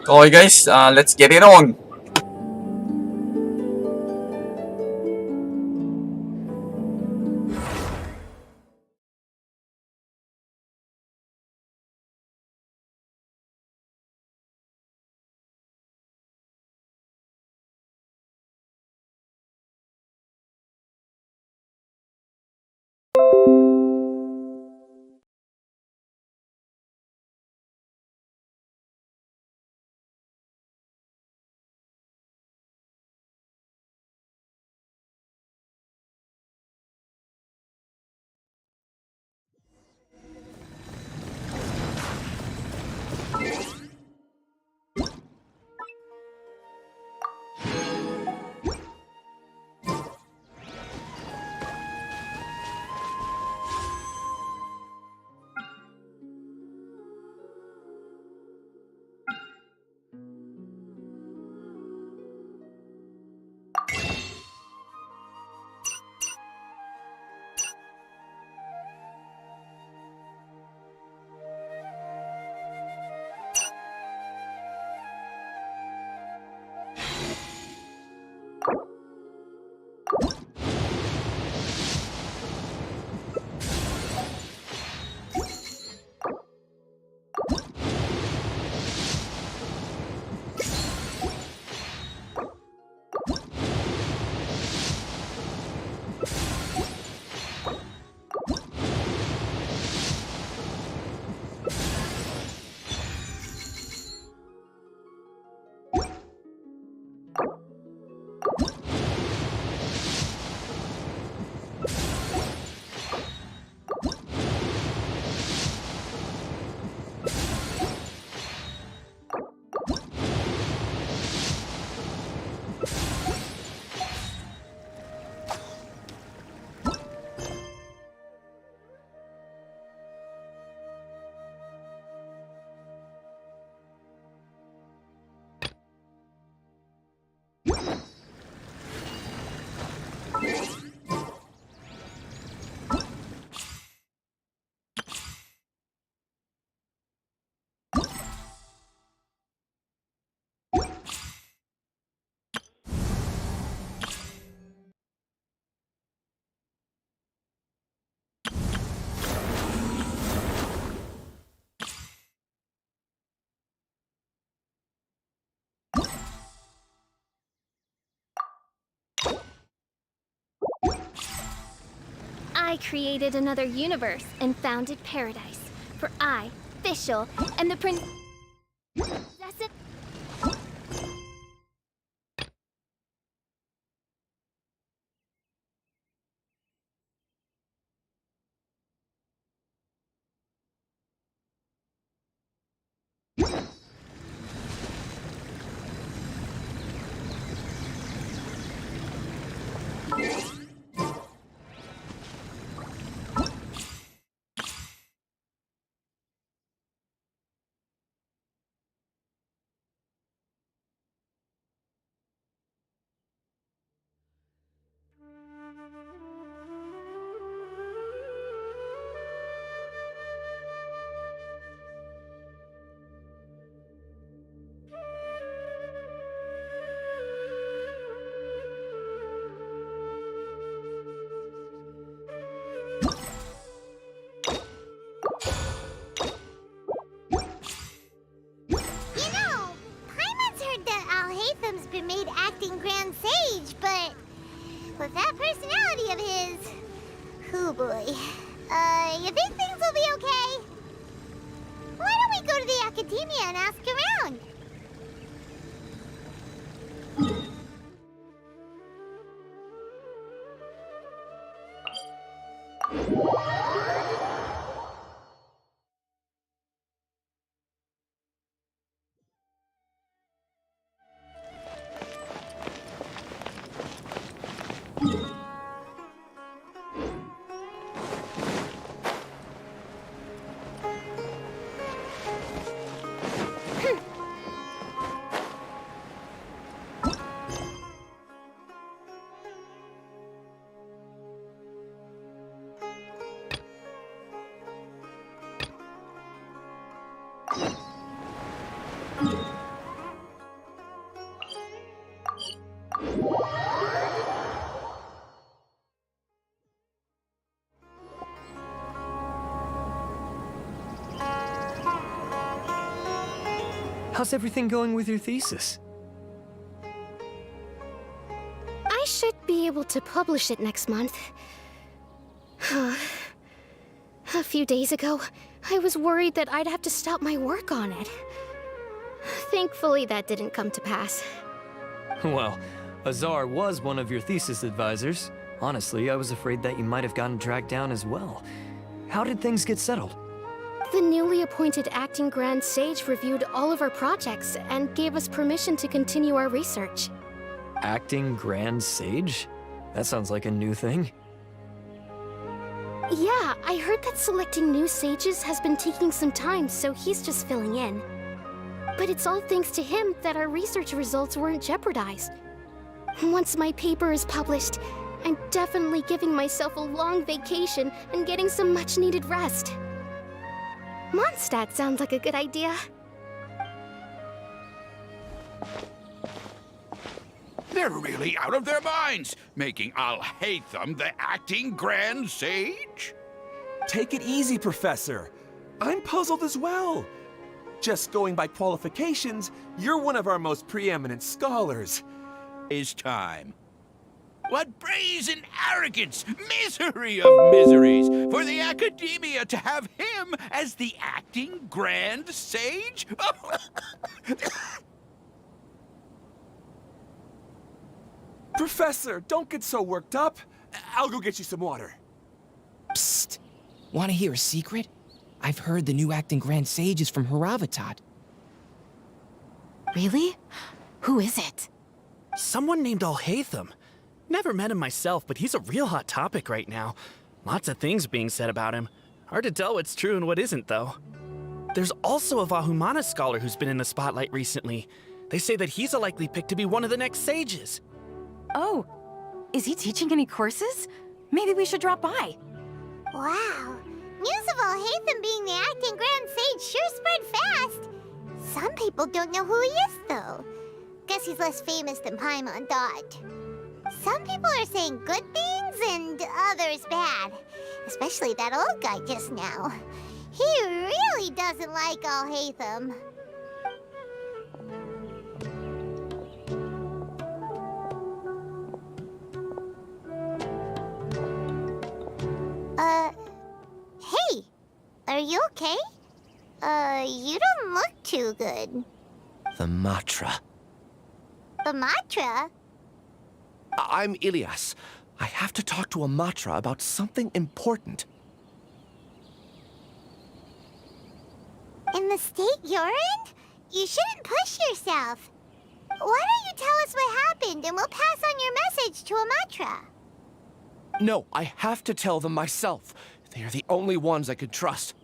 Okay guys, let's get it on. I created another universe and founded paradise. For I, Fischl, and the princess. Paimon's heard that Alhaitham's been made acting Grand Sage, but with that personality of his, oh boy. You think things will be okay? Why don't we go to the academia and ask around? How's everything going with your thesis? I should be able to publish it next month. A few days ago, I was worried that I'd have to stop my work on it. Thankfully, that didn't come to pass. Well, Azar was one of your thesis advisors. Honestly, I was afraid that you might have gotten dragged down as well. How did things get settled? The newly appointed acting Grand Sage reviewed all of our projects and gave us permission to continue our research. Acting Grand Sage? That sounds like a new thing. Yeah, I heard that selecting new sages has been taking some time, so he's just filling in. But it's all thanks to him that our research results weren't jeopardized. Once my paper is published, I'm definitely giving myself a long vacation and getting some much-needed rest. Mondstadt sounds like a good idea. They're really out of their minds, making Alhaitham the acting Grand Sage? Take it easy, Professor. I'm puzzled as well. Just going by qualifications, you're one of our most preeminent scholars. Is time. What brazen arrogance, misery of miseries, for the Academia to have him as the acting Grand Sage? Professor, don't get so worked up. I'll go get you some water. Psst. Want to hear a secret? I've heard the new acting Grand Sage is from Haravatat. Really? Who is it? Someone named Alhaitham. Never met him myself, but he's a real hot topic right now. Lots of things being said about him. Hard to tell what's true and what isn't, though. There's also a Vahumana scholar who's been in the spotlight recently. They say that he's a likely pick to be one of the next sages. Oh, is he teaching any courses? Maybe we should drop by. Wow. News of Alhaitham being the acting Grand Sage sure spread fast. Some people don't know who he is, though. Guess he's less famous than Paimon thought. Some people are saying good things and others bad. Especially that old guy just now. He really doesn't like Alhaitham. Hey! Are you okay? You don't look too good. The Matra. The Matra? I'm Ilias. I have to talk to a Matra about something important. In the state you're in? You shouldn't push yourself. Why don't you tell us what happened and we'll pass on your message to a Matra? No, I have to tell them myself. They are the only ones I could trust.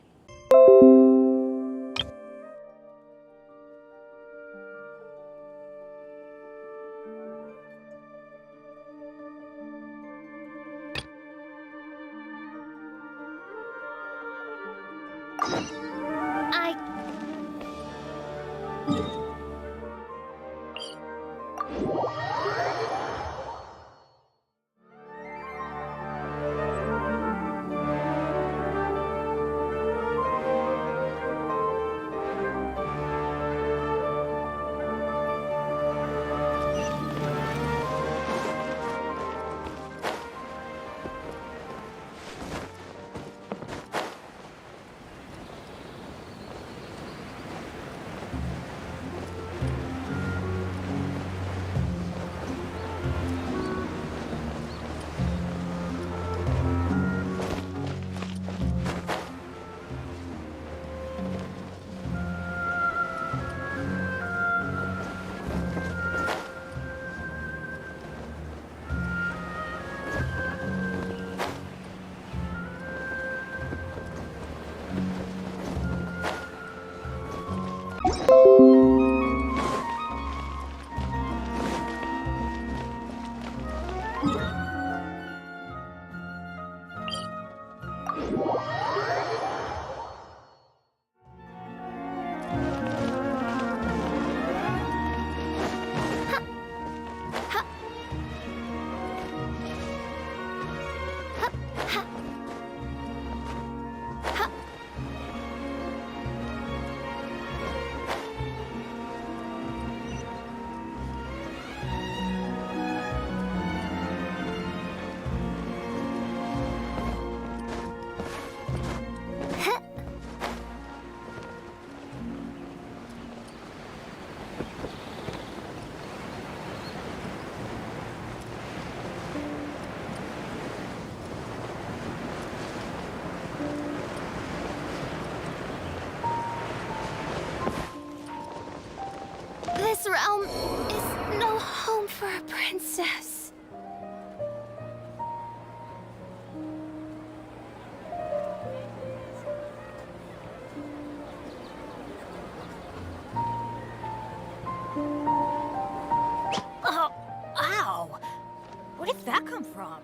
Where did that come from?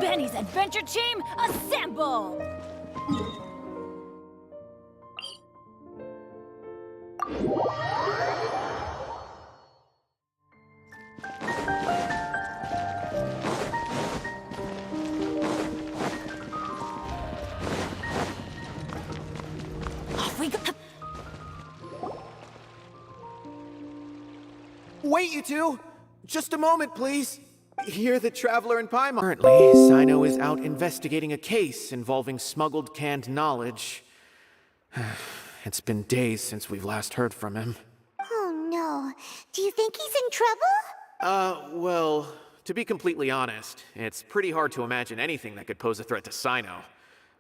Benny's adventure team, assemble! Off we go. Wait, you two! Just a moment, please. You're the Traveler in Paimon. Currently, Sino is out investigating a case involving smuggled canned knowledge. It's been days since we've last heard from him. Oh no. Do you think he's in trouble? Well, to be completely honest, it's pretty hard to imagine anything that could pose a threat to Sino.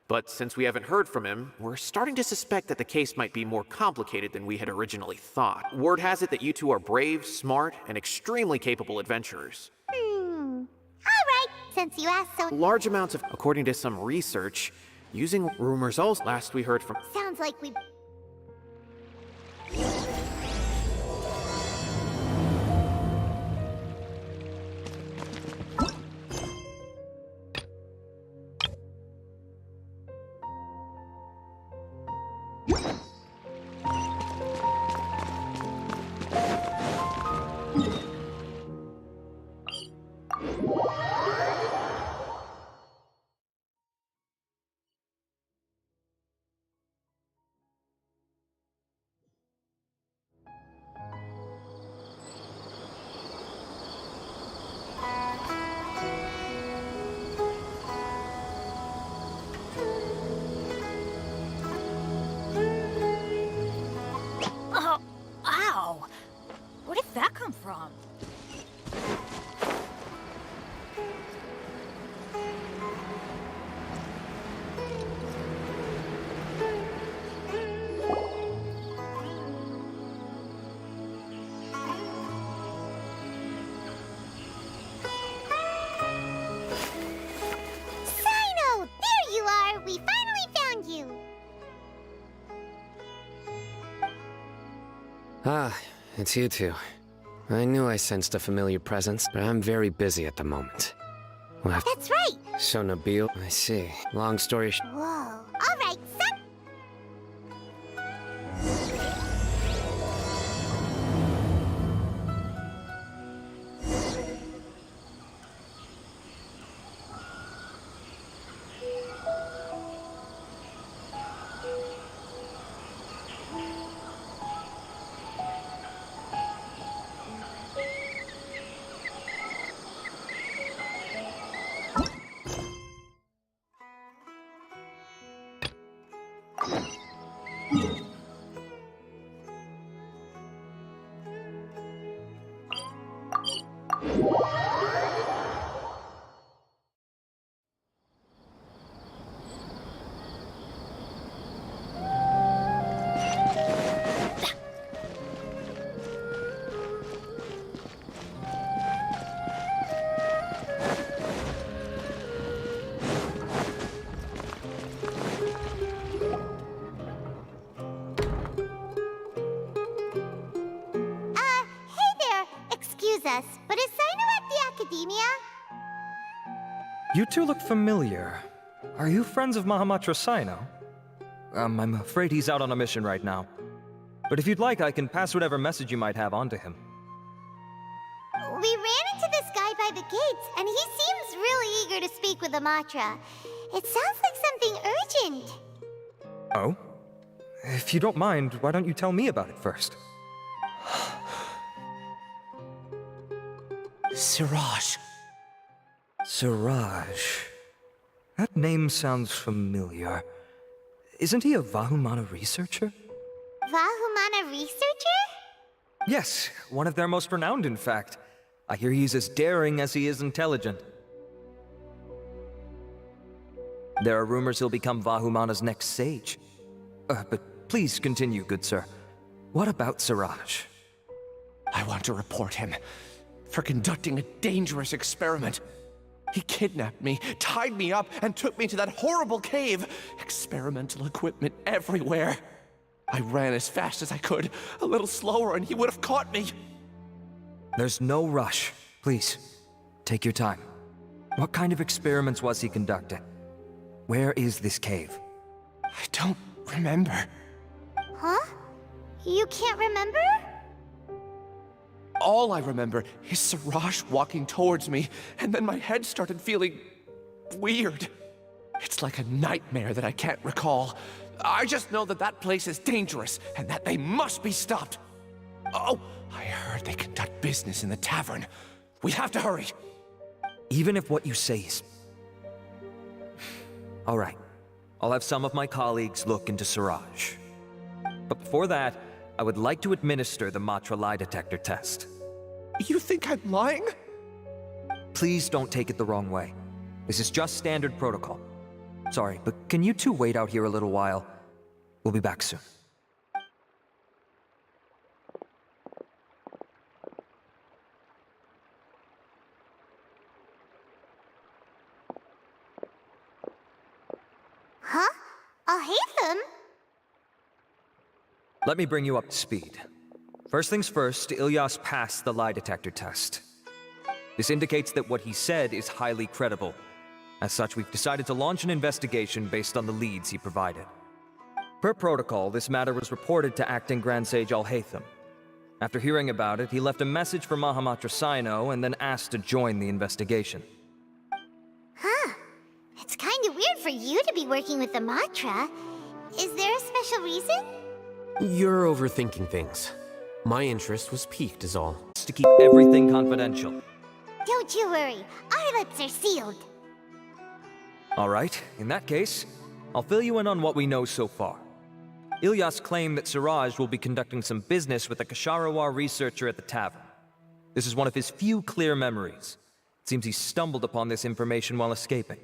But since we haven't heard from him, we're starting to suspect that the case might be more complicated than we had originally thought. Word has it that you two are brave, smart, and extremely capable adventurers. Alright, since you asked so... Large amounts of, according to some research, using rumors also. Last we heard from... Sounds like we... Oh, ow! Where did that come from? Sino! There you are! We finally found you! Ah, it's you two. I knew I sensed a familiar presence, but I'm very busy at the moment. We'll have That's right! So Nabil, I see. Long story Whoa. Alright, son! Hey there! Excuse us, but is Sino at the Academia? You two look familiar. Are you friends of Mahamatra Sino? I'm afraid he's out on a mission right now. But if you'd like, I can pass whatever message you might have on to him. We ran into this guy by the gates, and he seems really eager to speak with Amatra. It sounds like something urgent. Oh? If you don't mind, why don't you tell me about it first? Suraj. Suraj. That name sounds familiar. Isn't he a Vahumana researcher? Vahumana researcher? Yes, one of their most renowned, in fact. I hear he's as daring as he is intelligent. There are rumors he'll become Vahumana's next sage. But please continue, good sir. What about Suraj? I want to report him for conducting a dangerous experiment. He kidnapped me, tied me up, and took me to that horrible cave. Experimental equipment everywhere. I ran as fast as I could, a little slower, and he would have caught me. There's no rush. Please, take your time. What kind of experiments was he conducting? Where is this cave? I don't remember. Huh? You can't remember? All I remember is Suraj walking towards me, and then my head started feeling weird. It's like a nightmare that I can't recall. I just know that that place is dangerous, and that they must be stopped. Oh, I heard they conduct business in the tavern. We have to hurry. Even if what you say is... All right. I'll have some of my colleagues look into Suraj. But before that, I would like to administer the Matra lie detector test. You think I'm lying? Please don't take it the wrong way. This is just standard protocol. Sorry, but can you two wait out here a little while? We'll be back soon. Huh? Alhaitham? Let me bring you up to speed. First things first, Ilyas passed the lie detector test. This indicates that what he said is highly credible. As such, we've decided to launch an investigation based on the leads he provided. Per protocol, this matter was reported to Acting Grand Sage Alhaitham. After hearing about it, he left a message for Mahamatra Sino and then asked to join the investigation. Huh. It's kind of weird for you to be working with the Matra. Is there a special reason? You're overthinking things. My interest was piqued is all. To keep everything confidential. Don't you worry. Our lips are sealed. All right, in that case, I'll fill you in on what we know so far. Ilyas claimed that Suraj will be conducting some business with a Kasharawar researcher at the tavern. This is one of his few clear memories. It seems he stumbled upon this information while escaping.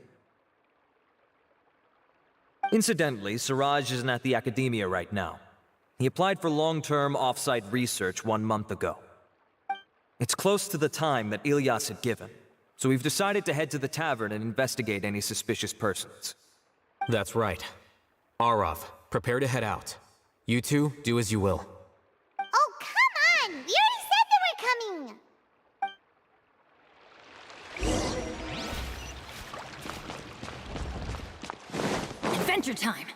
Incidentally, Suraj isn't at the academia right now. He applied for long-term off-site research 1 month ago. It's close to the time that Ilyas had given, so we've decided to head to the tavern and investigate any suspicious persons. That's right. Arav, prepare to head out. You two, do as you will. Oh, come on! We already said that we're coming! Adventure time!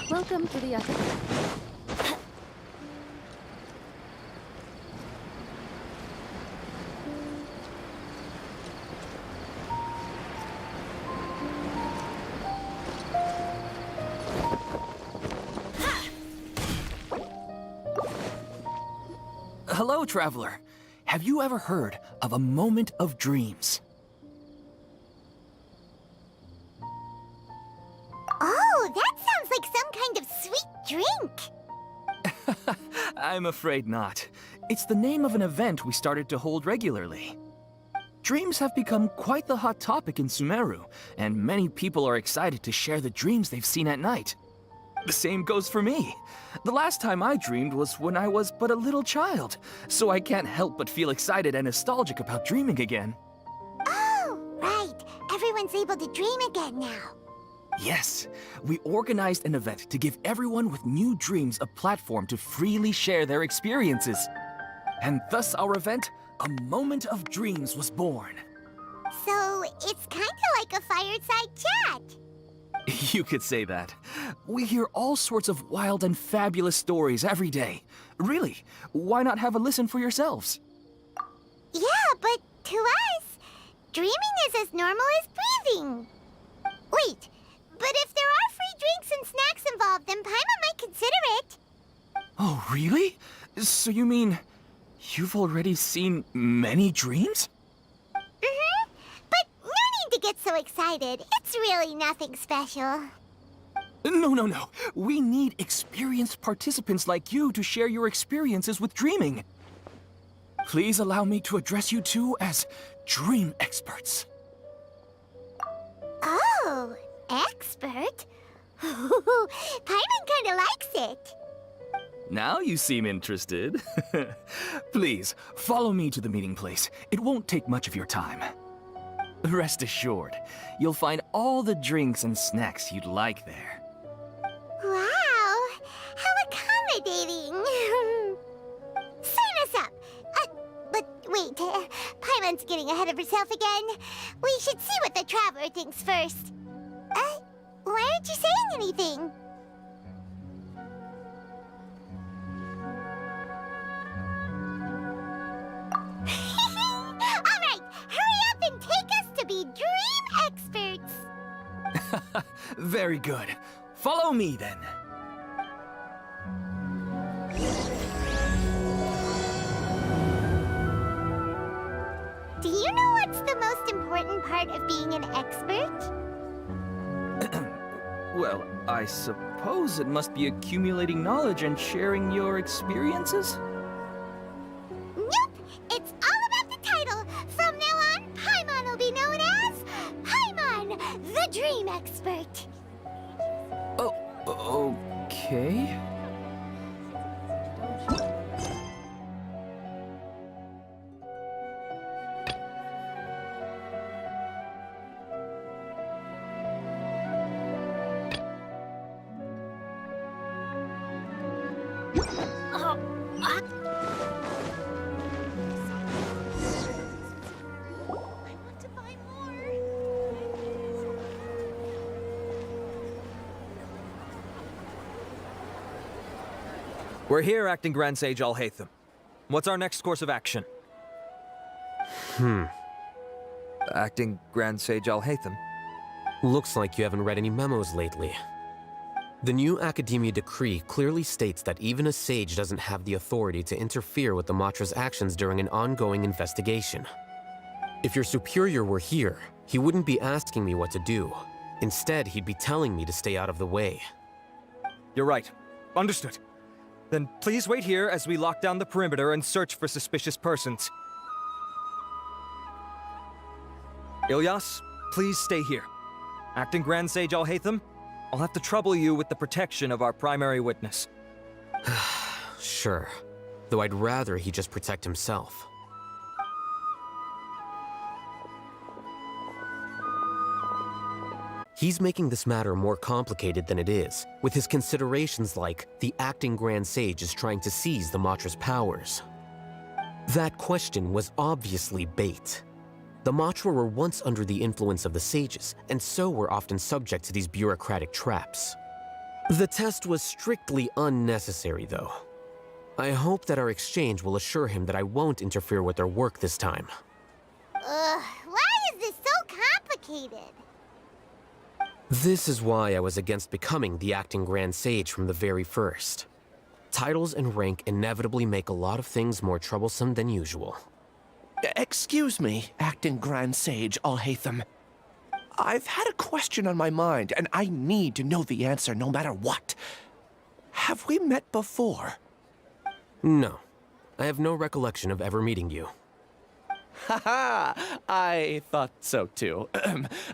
Welcome to the academy. Hello, traveler. Have you ever heard of a moment of dreams? Oh, that sounds like some kind of sweet drink. I'm afraid not. It's the name of an event we started to hold regularly. Dreams have become quite the hot topic in Sumeru, and many people are excited to share the dreams they've seen at night. The same goes for me. The last time I dreamed was when I was but a little child, so I can't help but feel excited and nostalgic about dreaming again. Oh, right. Everyone's able to dream again now. Yes, we organized an event to give everyone with new dreams a platform to freely share their experiences. And thus our event, A Moment of Dreams, was born. So, it's kind of like a fireside chat. You could say that. We hear all sorts of wild and fabulous stories every day. Really, why not have a listen for yourselves? Yeah, but to us, dreaming is as normal as breathing. Wait, but if there are free drinks and snacks involved, then Paimon might consider it. Oh, really? So you mean you've already seen many dreams? Mm-hmm. But no need to get so excited. It's really nothing special. No. We need experienced participants like you to share your experiences with dreaming. Please allow me to address you two as dream experts. expert? Paimon kinda likes it. Now you seem interested. Please, follow me to the meeting place. It won't take much of your time. Rest assured, you'll find all the drinks and snacks you'd like there. Wow, how accommodating. Sign us up. But wait, Paimon's getting ahead of herself again. We should see what the traveler thinks first. Why aren't you saying anything? All right, hurry up and take us to be dream experts. Very good. Follow me then. Do you know what's the most important part of being an expert? Well, I suppose it must be accumulating knowledge and sharing your experiences? Nope! It's all about the title! From now on, Paimon will be known as Paimon, the Dream Expert! Oh, okay. We're here, Acting Grand Sage Alhaitham. What's our next course of action? Acting Grand Sage Alhaitham? Looks like you haven't read any memos lately. The new Academia decree clearly states that even a sage doesn't have the authority to interfere with the Matra's actions during an ongoing investigation. If your superior were here, he wouldn't be asking me what to do. Instead, he'd be telling me to stay out of the way. You're right. Understood. Then please wait here as we lock down the perimeter and search for suspicious persons. Ilyas, please stay here. Acting Grand Sage Alhaitham, I'll have to trouble you with the protection of our primary witness. Sure. Though I'd rather he just protect himself. He's making this matter more complicated than it is, with his considerations like the acting Grand Sage is trying to seize the Matra's powers. That question was obviously bait. The Matra were once under the influence of the sages, and so were often subject to these bureaucratic traps. The test was strictly unnecessary, though. I hope that our exchange will assure him that I won't interfere with their work this time. Why is this so complicated? This is why I was against becoming the acting Grand Sage from the very first. Titles and rank inevitably make a lot of things more troublesome than usual. Excuse me, acting Grand Sage Alhaitham. I've had a question on my mind, and I need to know the answer no matter what. Have we met before? No. I have no recollection of ever meeting you. Haha! I thought so too.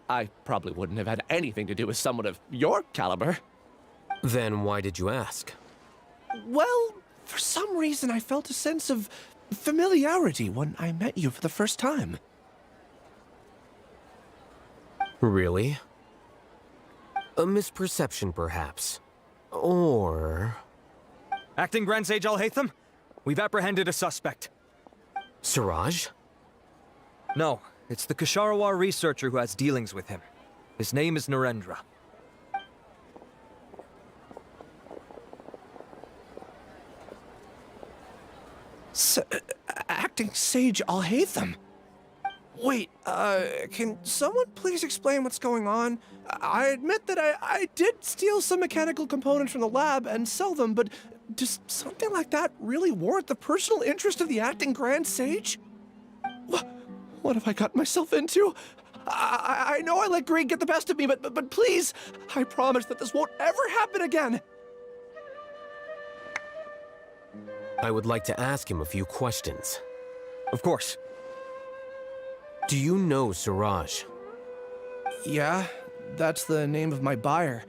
I probably wouldn't have had anything to do with someone of your caliber. Then why did you ask? Well, for some reason I felt a sense of familiarity when I met you for the first time. Really? A misperception, perhaps. Or... Acting Grand Sage Alhaitham, we've apprehended a suspect. Suraj? No, it's the Ksharawar researcher who has dealings with him. His name is Narendra. Acting Sage Alhaitham? Wait, can someone please explain what's going on? I admit that I did steal some mechanical components from the lab and sell them, but does something like that really warrant the personal interest of the acting Grand Sage? What have I gotten myself into? I know I let greed get the best of me, but please, I promise that this won't ever happen again. I would like to ask him a few questions. Of course. Do you know Suraj? Yeah, That's the name of my buyer.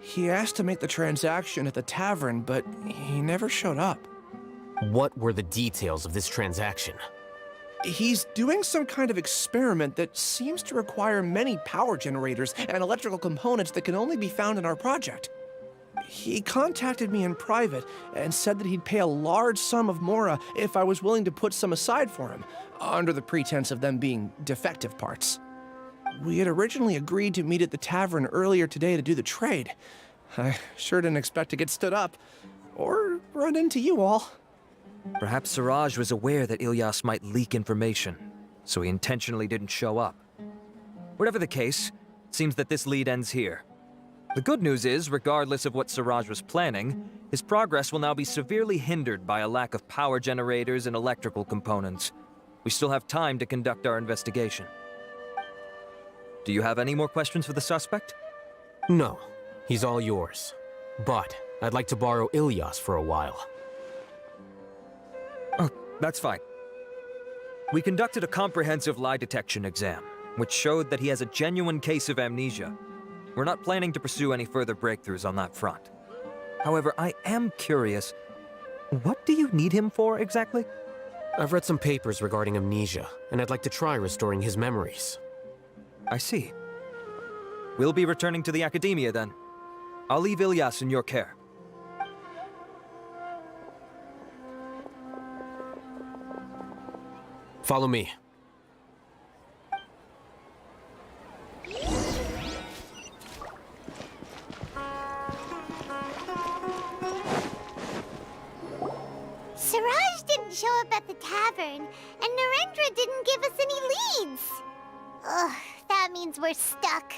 He asked to make the transaction at the tavern, but he never showed up. What were the details of this transaction? He's doing some kind of experiment that seems to require many power generators and electrical components that can only be found in our project. He contacted me in private and said that he'd pay a large sum of mora if I was willing to put some aside for him, under the pretense of them being defective parts. We had originally agreed to meet at the tavern earlier today to do the trade. I sure didn't expect to get stood up, or run into you all. Perhaps Suraj was aware that Ilyas might leak information, so he intentionally didn't show up. Whatever the case, it seems that this lead ends here. The good news is, regardless of what Suraj was planning, his progress will now be severely hindered by a lack of power generators and electrical components. We still have time to conduct our investigation. Do you have any more questions for the suspect? No, he's all yours. But I'd like to borrow Ilyas for a while. Oh, that's fine. We conducted a comprehensive lie detection exam, which showed that he has a genuine case of amnesia. We're not planning to pursue any further breakthroughs on that front. However, I am curious, what do you need him for exactly? I've read some papers regarding amnesia, and I'd like to try restoring his memories. I see. We'll be returning to the academia then. I'll leave Ilyas in your care. Follow me. Suraj didn't show up at the tavern, and Narendra didn't give us any leads. Ugh, that means we're stuck.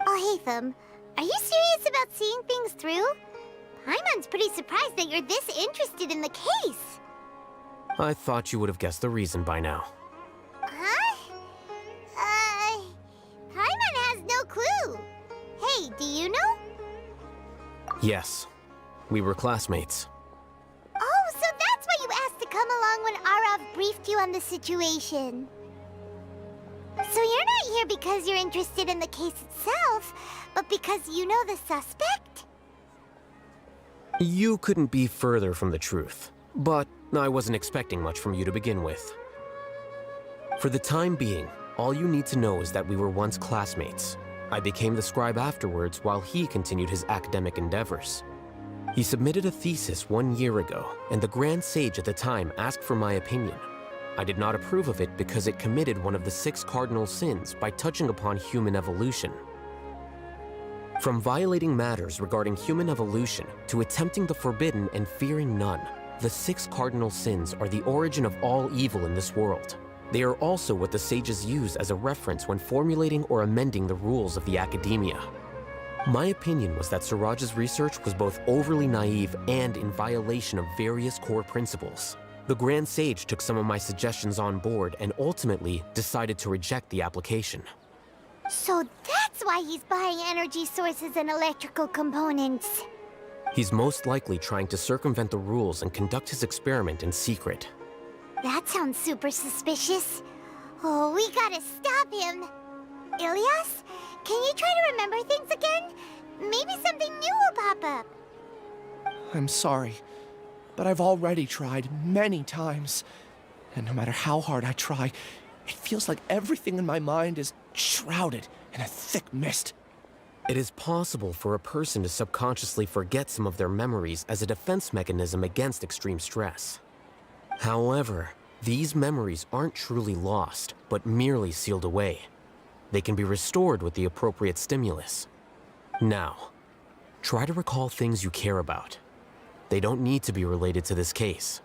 Alhaitham, are you serious about seeing things through? Paimon's pretty surprised that you're this interested in the case. I thought you would have guessed the reason by now. Huh? Paimon has no clue. Hey, do you know? Yes, we were classmates. Oh, so that's why you asked to come along when Arav briefed you on the situation. So you're not here because you're interested in the case itself, but because you know the suspect? You couldn't be further from the truth, but I wasn't expecting much from you to begin with. For the time being, all you need to know is that we were once classmates. I became the scribe afterwards while he continued his academic endeavors. He submitted a thesis 1 year ago, and the Grand Sage at the time asked for my opinion. I did not approve of it because it committed one of the 6 cardinal sins by touching upon human evolution. From violating matters regarding human evolution to attempting the forbidden and fearing none, the 6 cardinal sins are the origin of all evil in this world. They are also what the sages use as a reference when formulating or amending the rules of the academia. My opinion was that Suraj's research was both overly naive and in violation of various core principles. The Grand Sage took some of my suggestions on board and ultimately decided to reject the application. So that's why he's buying energy sources and electrical components. He's most likely trying to circumvent the rules and conduct his experiment in secret. That sounds super suspicious. Oh, we gotta stop him. Ilyas, can you try to remember things again? Maybe something new will pop up. I'm sorry, but I've already tried many times. And no matter how hard I try, it feels like everything in my mind is shrouded in a thick mist. It is possible for a person to subconsciously forget some of their memories as a defense mechanism against extreme stress. However, these memories aren't truly lost, but merely sealed away. They can be restored with the appropriate stimulus. Now, try to recall things you care about. They don't need to be related to this case.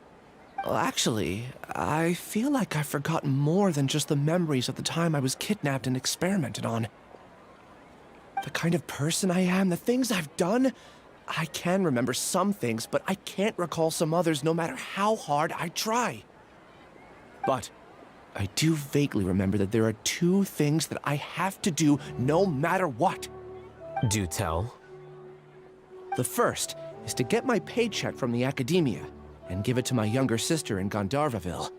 Well, actually, I feel like I've forgotten more than just the memories of the time I was kidnapped and experimented on. The kind of person I am, the things I've done, I can remember some things, but I can't recall some others no matter how hard I try. But I do vaguely remember that there are 2 things that I have to do no matter what. Do tell. The first is to get my paycheck from the academia and give it to my younger sister in Gandharvaville.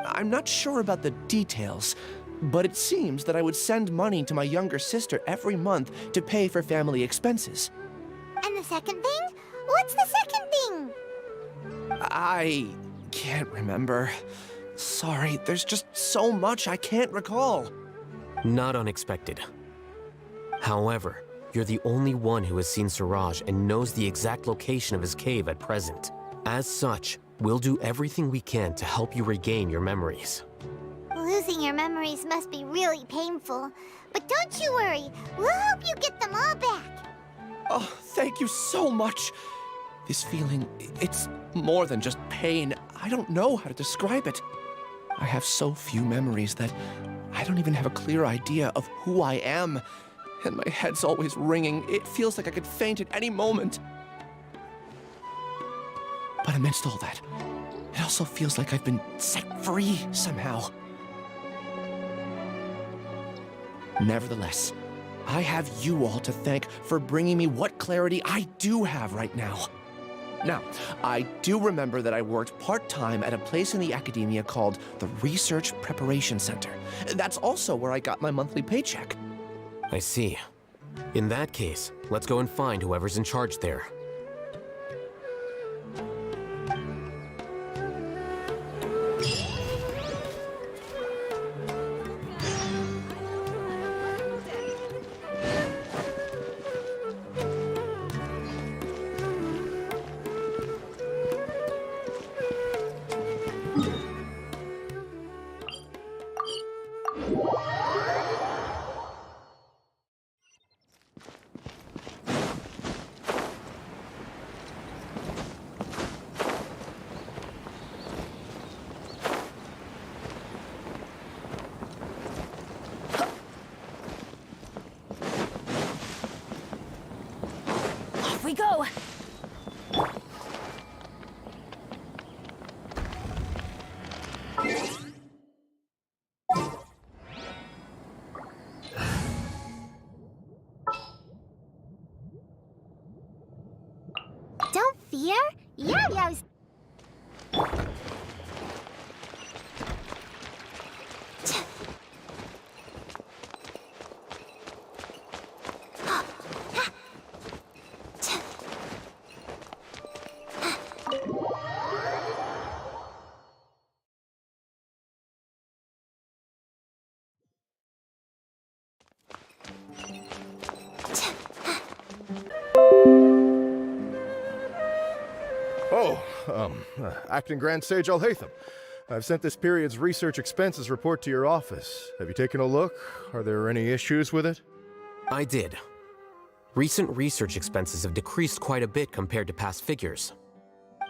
I'm not sure about the details, But it seems that I would send money to my younger sister every month to pay for family expenses. And the second thing? What's the second thing? I can't remember. Sorry, there's just so much I can't recall. Not unexpected. However, you're the only one who has seen Suraj and knows the exact location of his cave at present. As such, we'll do everything we can to help you regain your memories. Losing your memories must be really painful. But don't you worry, we'll help you get them all back. Oh, thank you so much. This feeling, it's more than just pain. I don't know how to describe it. I have so few memories that I don't even have a clear idea of who I am. And my head's always ringing. It feels like I could faint at any moment. But amidst all that, it also feels like I've been set free somehow. Nevertheless, I have you all to thank for bringing me what clarity I do have right now. Now, I do remember that I worked part-time at a place in the academia called the Research Preparation Center. That's also where I got my monthly paycheck. I see. In that case, let's go and find whoever's in charge there. Off we go! Don't fear. Yo-yo's. Acting Grand Sage Alhaitham. I've sent this period's research expenses report to your office. Have you taken a look? Are there any issues with it? I did. Recent research expenses have decreased quite a bit compared to past figures.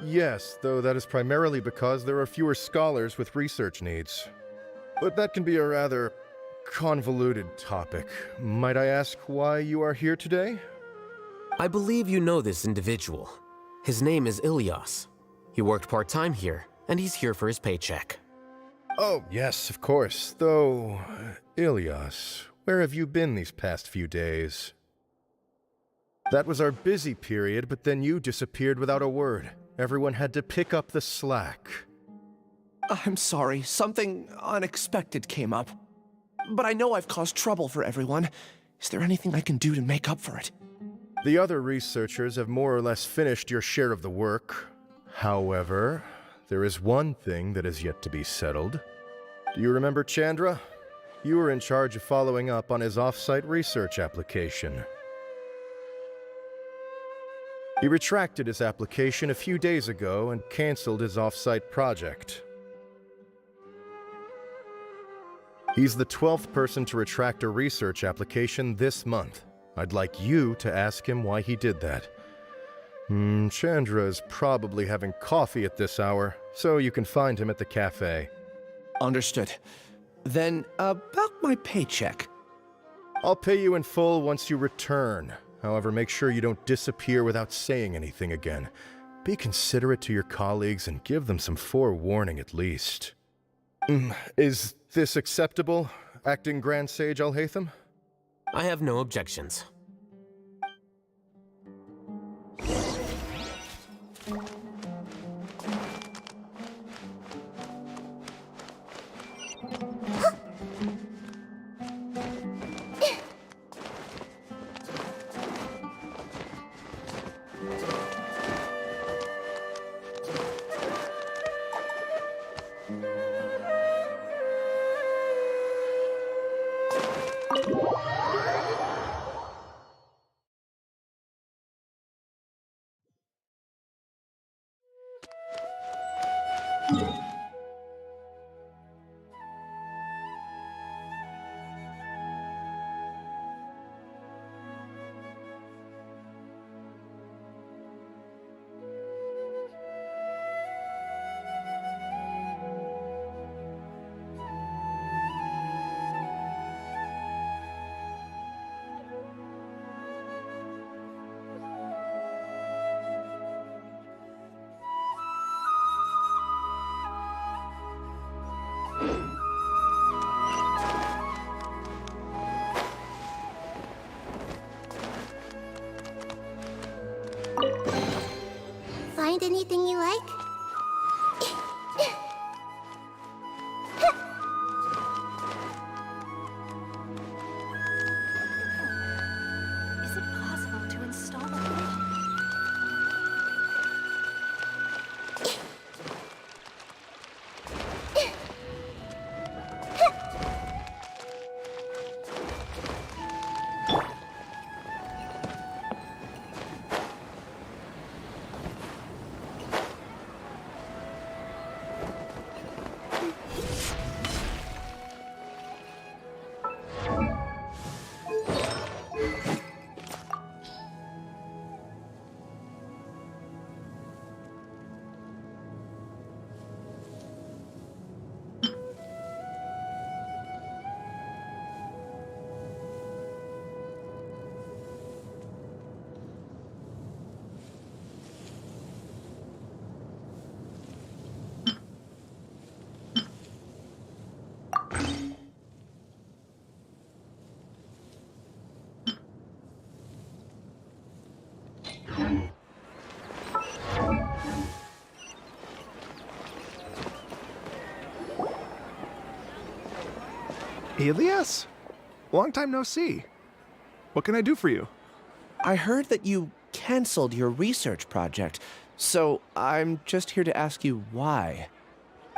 Yes, though that is primarily because there are fewer scholars with research needs. But that can be a rather convoluted topic. Might I ask why you are here today? I believe you know this individual. His name is Ilyas. He worked part-time here, and he's here for his paycheck. Oh, yes, of course. Though, Ilyas, where have you been these past few days? That was our busy period, but then you disappeared without a word. Everyone had to pick up the slack. I'm sorry, something unexpected came up. But I know I've caused trouble for everyone. Is there anything I can do to make up for it? The other researchers have more or less finished your share of the work. However, there is one thing that is yet to be settled. Do you remember Chandra? You were in charge of following up on his off-site research application. He retracted his application a few days ago and canceled his off-site project. He's the 12th person to retract a research application this month. I'd like you to ask him why he did that. Chandra is probably having coffee at this hour, so you can find him at the cafe. Understood. Then, about my paycheck. I'll pay you in full once you return. However, make sure you don't disappear without saying anything again. Be considerate to your colleagues and give them some forewarning at least. Is this acceptable, Acting Grand Sage Alhaitham? I have no objections. anything you like? Is it possible to install a bridge? Elias? Long time no see. What can I do for you? I heard that you canceled your research project, so I'm just here to ask you why.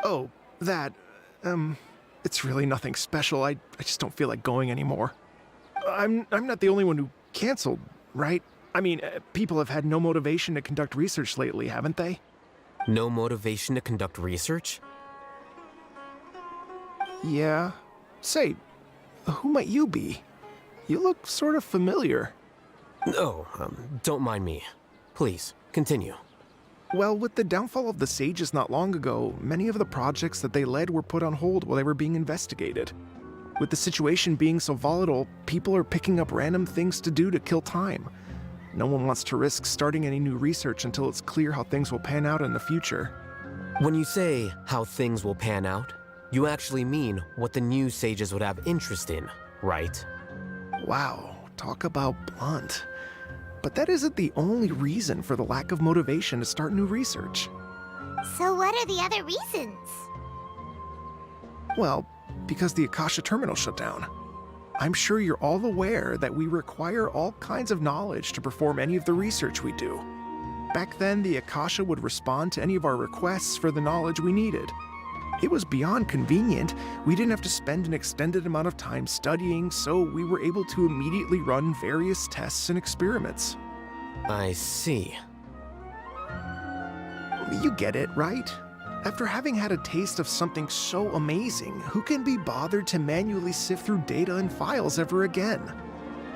Oh, that, it's really nothing special. I just don't feel like going anymore. I'm not the only one who canceled, right? I mean, people have had no motivation to conduct research lately, haven't they? No motivation to conduct research? Yeah. Say, who might you be? You look sort of familiar. Oh, don't mind me. Please, continue. Well, with the downfall of the Sages not long ago, many of the projects that they led were put on hold while they were being investigated. With the situation being so volatile, people are picking up random things to do to kill time. No one wants to risk starting any new research until it's clear how things will pan out in the future. When you say how things will pan out, you actually mean what the new Sages would have interest in, right? Wow, talk about blunt. But that isn't the only reason for the lack of motivation to start new research. So what are the other reasons? Well, because the Akasha terminal shut down. I'm sure you're all aware that we require all kinds of knowledge to perform any of the research we do. Back then, the Akasha would respond to any of our requests for the knowledge we needed. It was beyond convenient. We didn't have to spend an extended amount of time studying, so we were able to immediately run various tests and experiments. I see. You get it, right? After having had a taste of something so amazing, who can be bothered to manually sift through data and files ever again?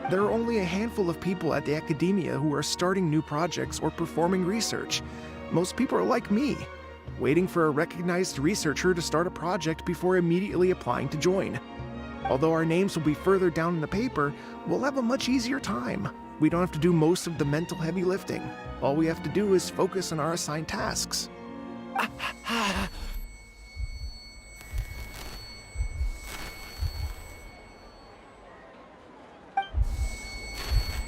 There are only a handful of people at the academia who are starting new projects or performing research. Most people are like me, waiting for a recognized researcher to start a project before immediately applying to join. Although our names will be further down in the paper, we'll have a much easier time. We don't have to do most of the mental heavy lifting. All we have to do is focus on our assigned tasks.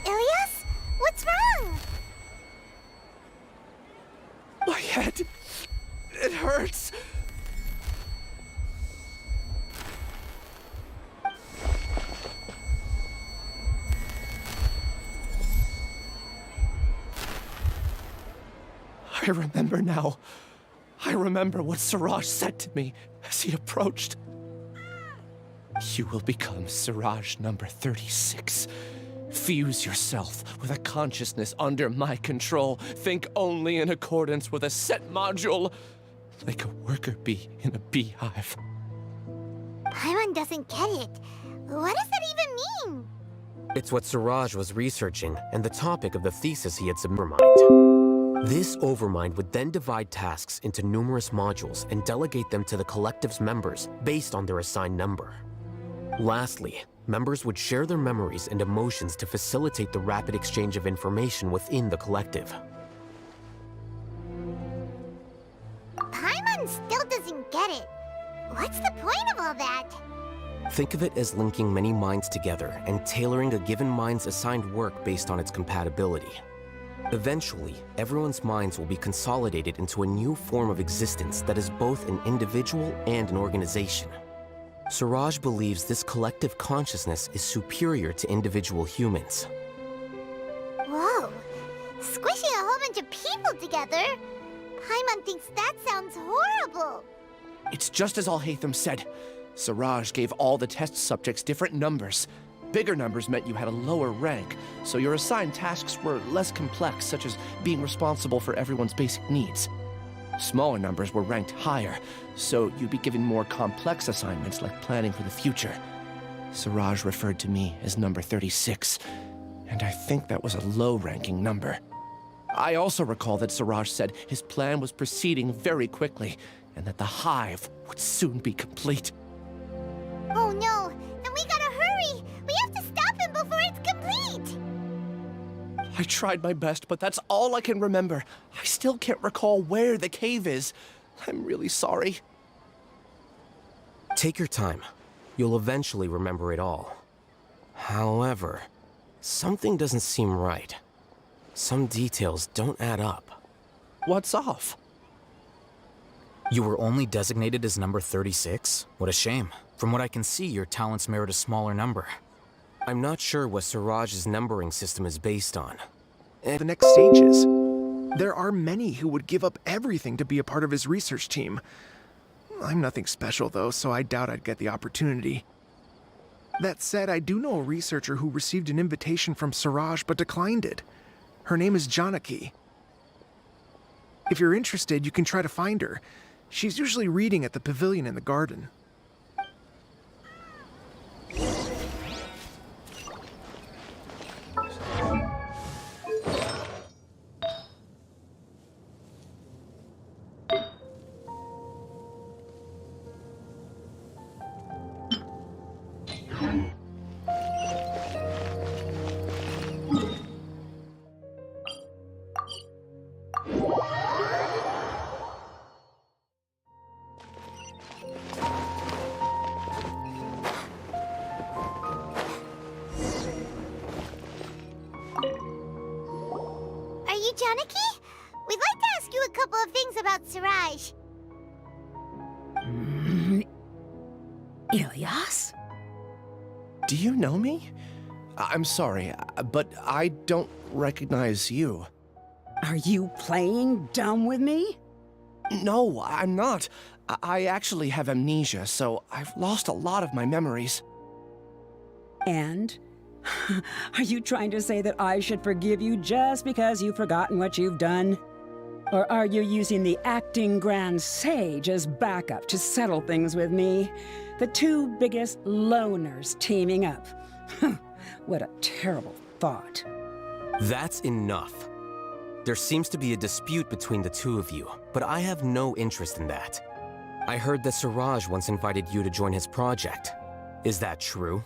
Ilias? What's wrong? My head. It hurts. I remember now. I remember what Suraj said to me as he approached. You will become Suraj number 36. Fuse yourself with a consciousness under my control. Think only in accordance with a set module, like a worker bee in a beehive. Paimon doesn't get it. What does that even mean? It's what Suraj was researching and the topic of the thesis he had submitted. This overmind would then divide tasks into numerous modules and delegate them to the collective's members based on their assigned number. Lastly, members would share their memories and emotions to facilitate the rapid exchange of information within the collective. Paimon still doesn't get it. What's the point of all that? Think of it as linking many minds together and tailoring a given mind's assigned work based on its compatibility. Eventually, everyone's minds will be consolidated into a new form of existence that is both an individual and an organization. Suraj believes this collective consciousness is superior to individual humans. Whoa! Squishing a whole bunch of people together? Paimon thinks that sounds horrible. It's just as Alhaitham said. Suraj gave all the test subjects different numbers. Bigger numbers meant you had a lower rank, so your assigned tasks were less complex, such as being responsible for everyone's basic needs. Smaller numbers were ranked higher, so you'd be given more complex assignments like planning for the future. Suraj referred to me as number 36, and I think that was a low-ranking number. I also recall that Suraj said his plan was proceeding very quickly, and that the hive would soon be complete. Oh no, then we gotta hurry! We have to stop him before it's complete! I tried my best, but that's all I can remember. I still can't recall where the cave is. I'm really sorry. Take your time. You'll eventually remember it all. However, something doesn't seem right. Some details don't add up. What's off? You were only designated as number 36? What a shame. From what I can see, your talents merit a smaller number. I'm not sure what Suraj's numbering system is based on. The next stages. There are many who would give up everything to be a part of his research team. I'm nothing special though, so I doubt I'd get the opportunity. That said, I do know a researcher who received an invitation from Suraj but declined it. Her name is Janaki. If you're interested, you can try to find her. She's usually reading at the pavilion in the garden. Janaki? We'd like to ask you a couple of things about Suraj. Ilyas? Do you know me? I'm sorry, but I don't recognize you. Are you playing dumb with me? No, I'm not. I actually have amnesia, so I've lost a lot of my memories. And? Are you trying to say that I should forgive you just because you've forgotten what you've done? Or are you using the acting Grand Sage as backup to settle things with me? The two biggest loners teaming up. What a terrible thought. That's enough. There seems to be a dispute between the two of you, but I have no interest in that. I heard that Suraj once invited you to join his project. Is that true?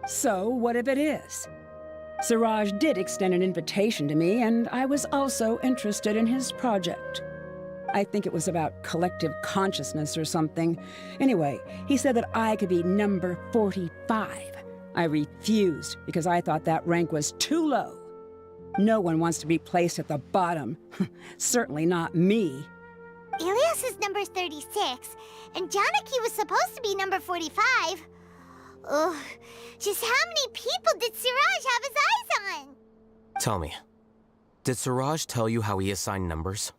So, what if it is? Suraj did extend an invitation to me, and I was also interested in his project. I think it was about collective consciousness or something. Anyway, he said that I could be number 45. I refused because I thought that rank was too low. No one wants to be placed at the bottom. Certainly not me. Ilyas is number 36, and Janaki was supposed to be number 45. Ugh, just how many people did Suraj have his eyes on? Tell me, did Suraj tell you how he assigned numbers?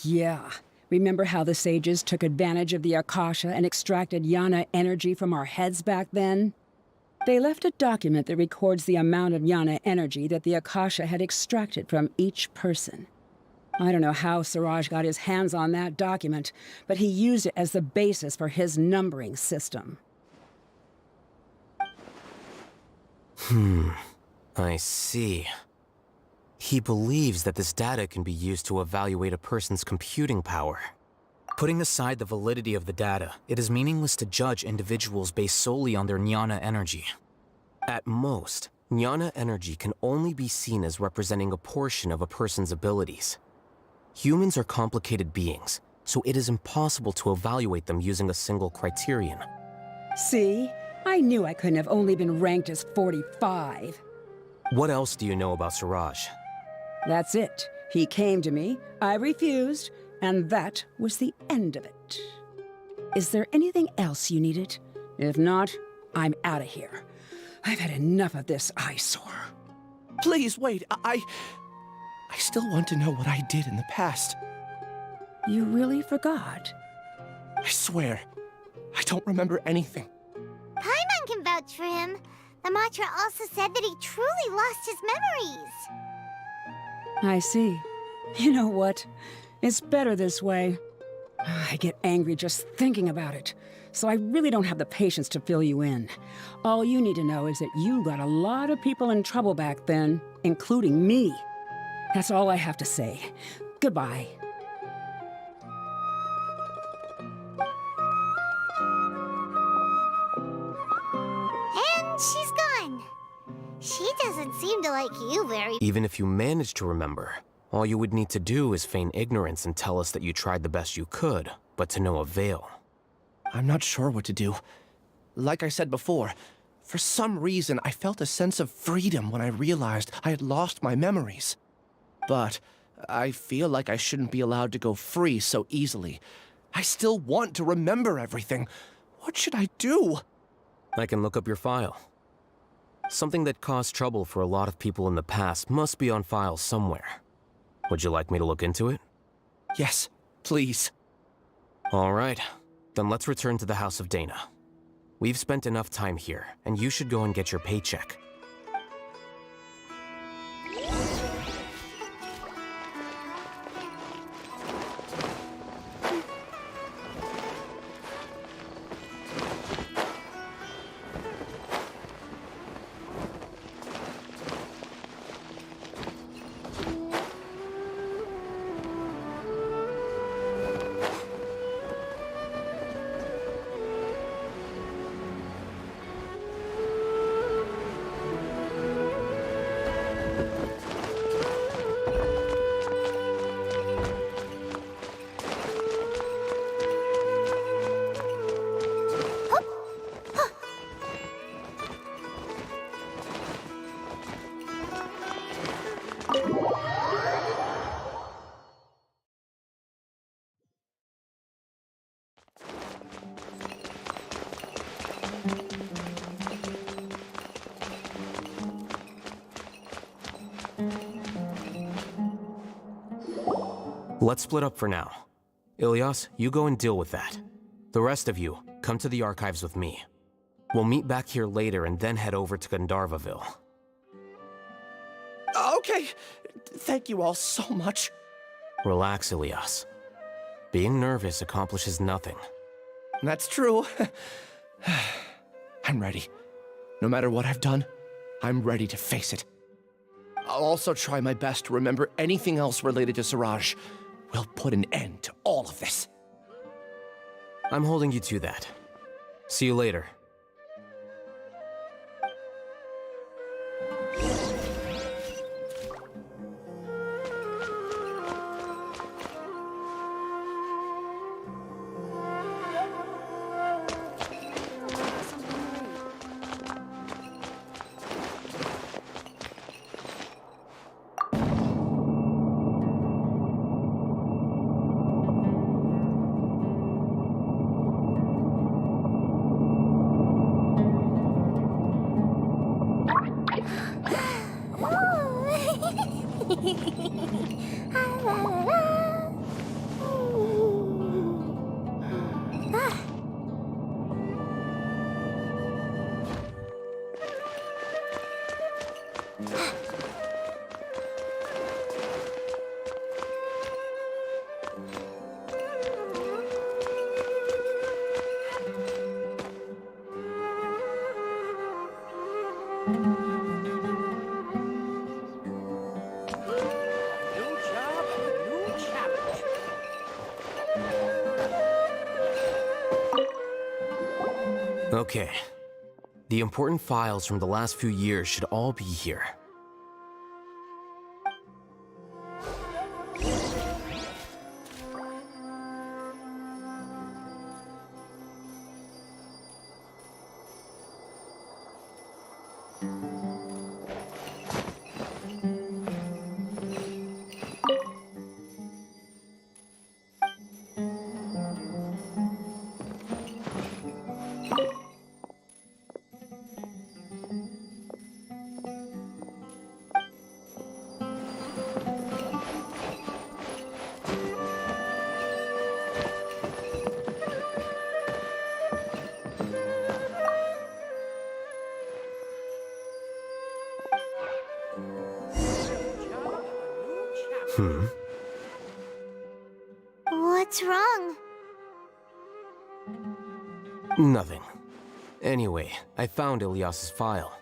Yeah. Remember how the sages took advantage of the Akasha and extracted Yana energy from our heads back then? They left a document that records the amount of Yana energy that the Akasha had extracted from each person. I don't know how Suraj got his hands on that document, but he used it as the basis for his numbering system. I see. He believes that this data can be used to evaluate a person's computing power. Putting aside the validity of the data, it is meaningless to judge individuals based solely on their Jnana energy. At most, Jnana energy can only be seen as representing a portion of a person's abilities. Humans are complicated beings, so it is impossible to evaluate them using a single criterion. See? I knew I couldn't have only been ranked as 45. What else do you know about Suraj? That's it. He came to me, I refused, and that was the end of it. Is there anything else you needed? If not, I'm out of here. I've had enough of this eyesore. Please, wait. I still want to know what I did in the past. You really forgot? I swear, I don't remember anything. Paimon can vouch for him. The mantra also said that he truly lost his memories. I see. You know what? It's better this way. I get angry just thinking about it, so I really don't have the patience to fill you in. All you need to know is that you got a lot of people in trouble back then, including me. That's all I have to say. Goodbye. And she's gone. She doesn't seem to like you very... Even if you manage to remember, all you would need to do is feign ignorance and tell us that you tried the best you could, but to no avail. I'm not sure what to do. Like I said before, for some reason I felt a sense of freedom when I realized I had lost my memories. But I feel like I shouldn't be allowed to go free so easily. I still want to remember everything. What should I do? I can look up your file. Something that caused trouble for a lot of people in the past must be on file somewhere. Would you like me to look into it? Yes, please. All right. Then let's return to the House of Dana. We've spent enough time here, and you should go and get your paycheck. Let's split up for now. Ilyas, you go and deal with that. The rest of you, come to the archives with me. We'll meet back here later and then head over to Gandharvaville. Okay. Thank you all so much. Relax, Ilyas. Being nervous accomplishes nothing. That's true. I'm ready. No matter what I've done, I'm ready to face it. I'll also try my best to remember anything else related to Suraj. We'll put an end to all of this. I'm holding you to that. See you later. Okay. The important files from the last few years should all be here. What's wrong? Nothing. Anyway, I found Ilyas's file.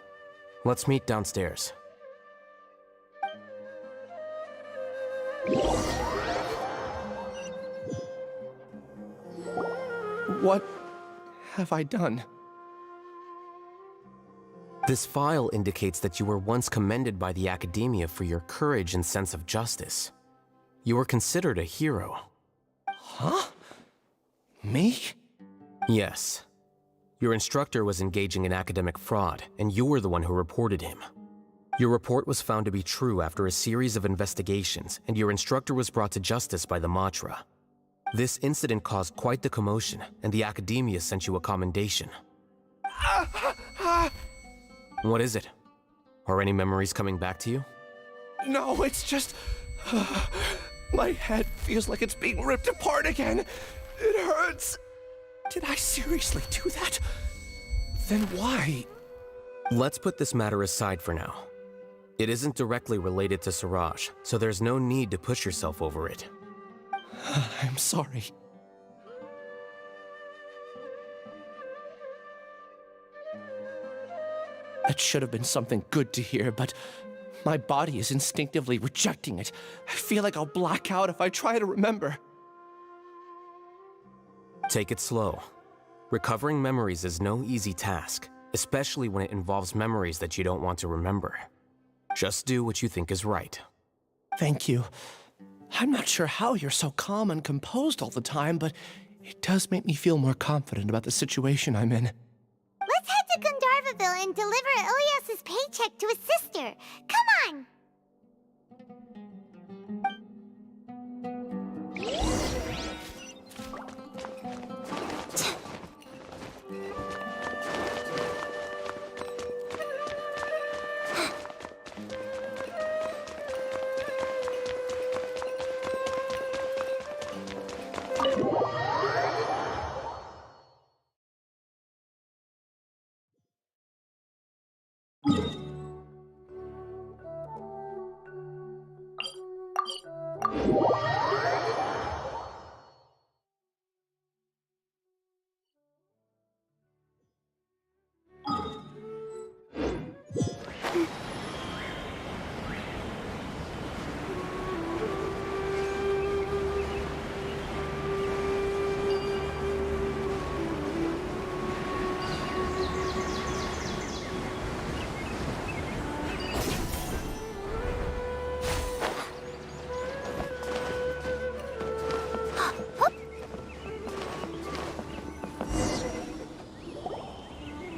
Let's meet downstairs. What have I done? This file indicates that you were once commended by the Academia for your courage and sense of justice. You were considered a hero. Huh? Me? Yes. Your instructor was engaging in academic fraud, and you were the one who reported him. Your report was found to be true after a series of investigations, and your instructor was brought to justice by the Matra. This incident caused quite the commotion, and the Academia sent you a commendation. What is it? Are any memories coming back to you? No, it's just... my head feels like it's being ripped apart again. It hurts. Did I seriously do that? Then why? Let's put this matter aside for now. It isn't directly related to Suraj, so there's no need to push yourself over it. I'm sorry. That should have been something good to hear, but my body is instinctively rejecting it. I feel like I'll black out if I try to remember. Take it slow. Recovering memories is no easy task, especially when it involves memories that you don't want to remember. Just do what you think is right. Thank you. I'm not sure how you're so calm and composed all the time, but it does make me feel more confident about the situation I'm in. Let's head to Gandharvaville and deliver Ilyas's paycheck to his sister. Come on!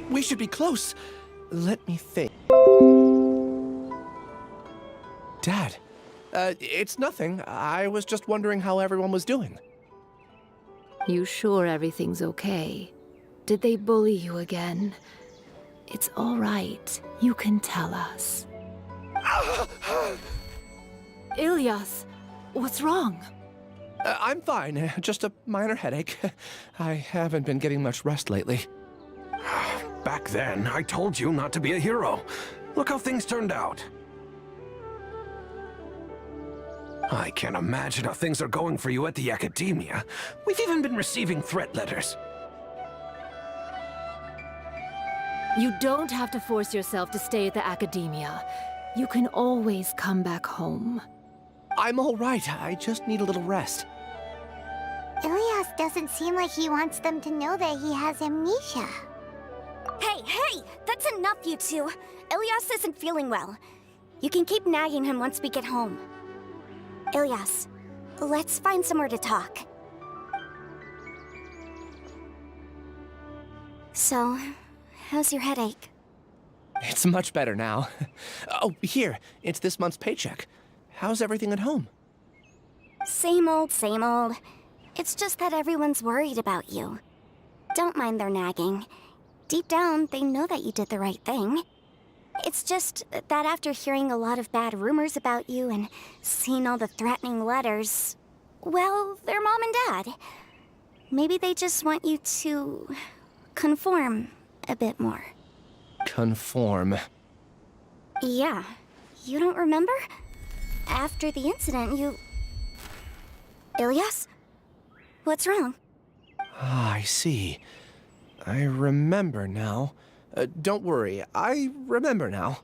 We should be close. Let me think. Dad, it's nothing. I was just wondering how everyone was doing. You sure everything's okay? Did they bully you again? It's all right. You can tell us. Ilyas, what's wrong? I'm fine. Just a minor headache. I haven't been getting much rest lately. Back then, I told you not to be a hero. Look how things turned out. I can't imagine how things are going for you at the Academia. We've even been receiving threat letters. You don't have to force yourself to stay at the Academia. You can always come back home. I'm all right. I just need a little rest. Ilyas doesn't seem like he wants them to know that he has amnesia. Hey! That's enough, you two! Ilyas isn't feeling well. You can keep nagging him once we get home. Ilyas, let's find somewhere to talk. So, how's your headache? It's much better now. Oh, here. It's this month's paycheck. How's everything at home? Same old, same old. It's just that everyone's worried about you. Don't mind their nagging. Deep down, they know that you did the right thing. It's just that after hearing a lot of bad rumors about you and seeing all the threatening letters, well, they're mom and dad. Maybe they just want you to conform a bit more. Conform. Yeah. You don't remember? After the incident, you... Ilyas? What's wrong? Ah, I see. I remember now. Don't worry, I remember now.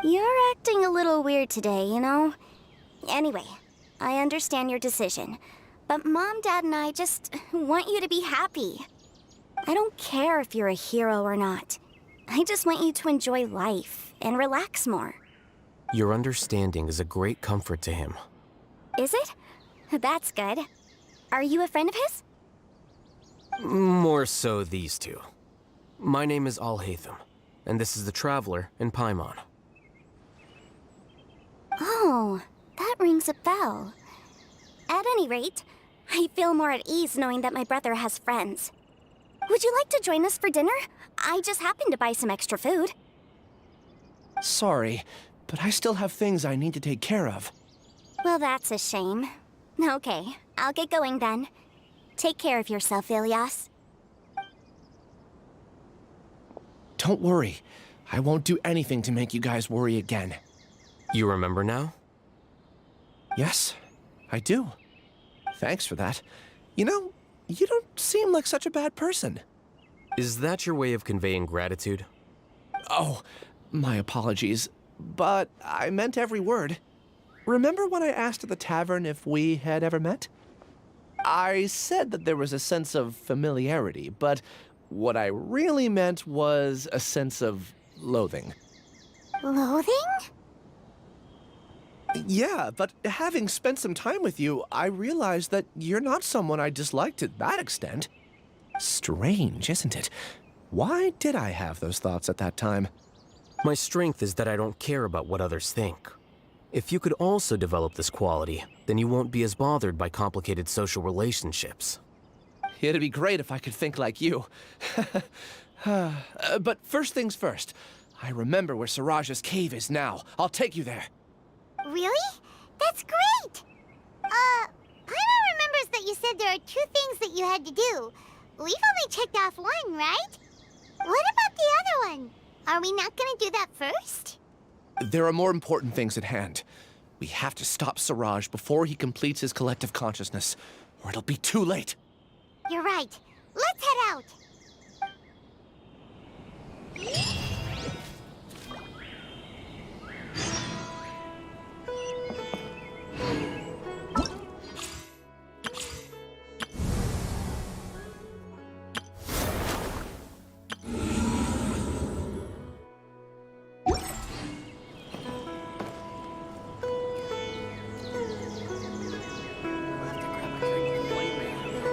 You're acting a little weird today, you know? Anyway, I understand your decision. But Mom, Dad, and I just want you to be happy. I don't care if you're a hero or not. I just want you to enjoy life and relax more. Your understanding is a great comfort to him. Is it? That's good. Are you a friend of his? More so these two. My name is Alhaitham, and this is the Traveler in Paimon. Oh, that rings a bell. At any rate, I feel more at ease knowing that my brother has friends. Would you like to join us for dinner? I just happened to buy some extra food. Sorry, but I still have things I need to take care of. Well, that's a shame. Okay, I'll get going then. Take care of yourself, Ilyas. Don't worry. I won't do anything to make you guys worry again. You remember now? Yes, I do. Thanks for that. You know, you don't seem like such a bad person. Is that your way of conveying gratitude? Oh, my apologies. But I meant every word. Remember when I asked at the tavern if we had ever met? I said that there was a sense of familiarity, but what I really meant was a sense of loathing. Loathing? Yeah, but having spent some time with you, I realized that you're not someone I dislike to that extent. Strange, isn't it? Why did I have those thoughts at that time? My strength is that I don't care about what others think. If you could also develop this quality, then you won't be as bothered by complicated social relationships. It'd be great if I could think like you. But first things first. I remember where Suraj's cave is now. I'll take you there. Really? That's great! Paimon remembers that you said there are 2 things that you had to do. We've only checked off 1, right? What about the other one? Are we not gonna do that first? There are more important things at hand. We have to stop Suraj before he completes his collective consciousness, or it'll be too late. You're right. Let's head out!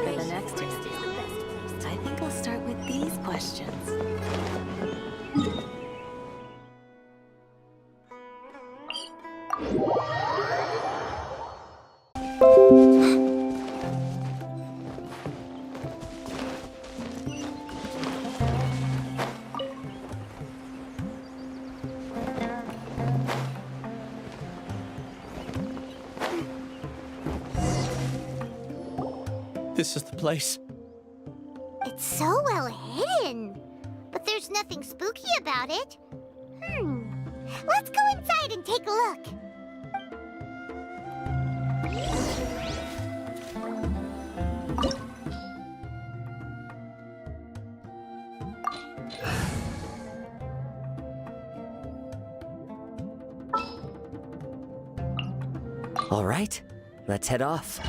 For the next test, I think I'll start with these questions. This is the place. It's so well hidden. But there's nothing spooky about it. Let's go inside and take a look. All right, let's head off.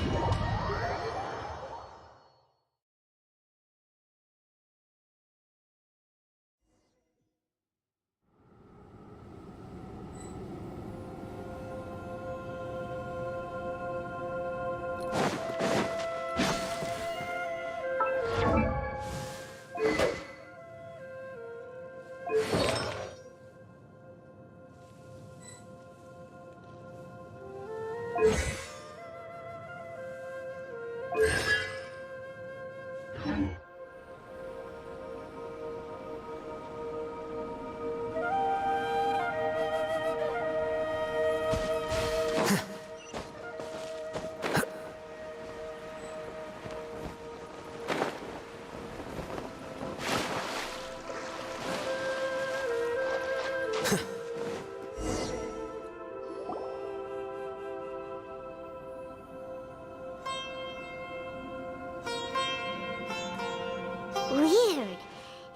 Weird.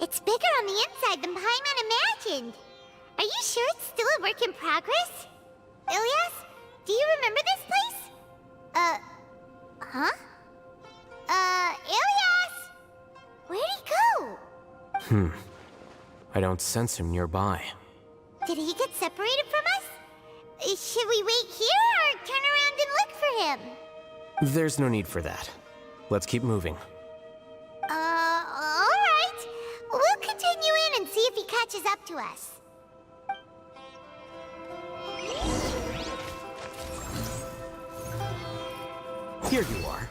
It's bigger on the inside than Paimon imagined. Are you sure it's still a work in progress? Ilias, do you remember this place? Huh? Ilias! Where'd he go? I don't sense him nearby. Did he get separated from us? Should we wait here or turn around and look for him? There's no need for that. Let's keep moving. Alright. We'll continue in and see if he catches up to us. Here you are.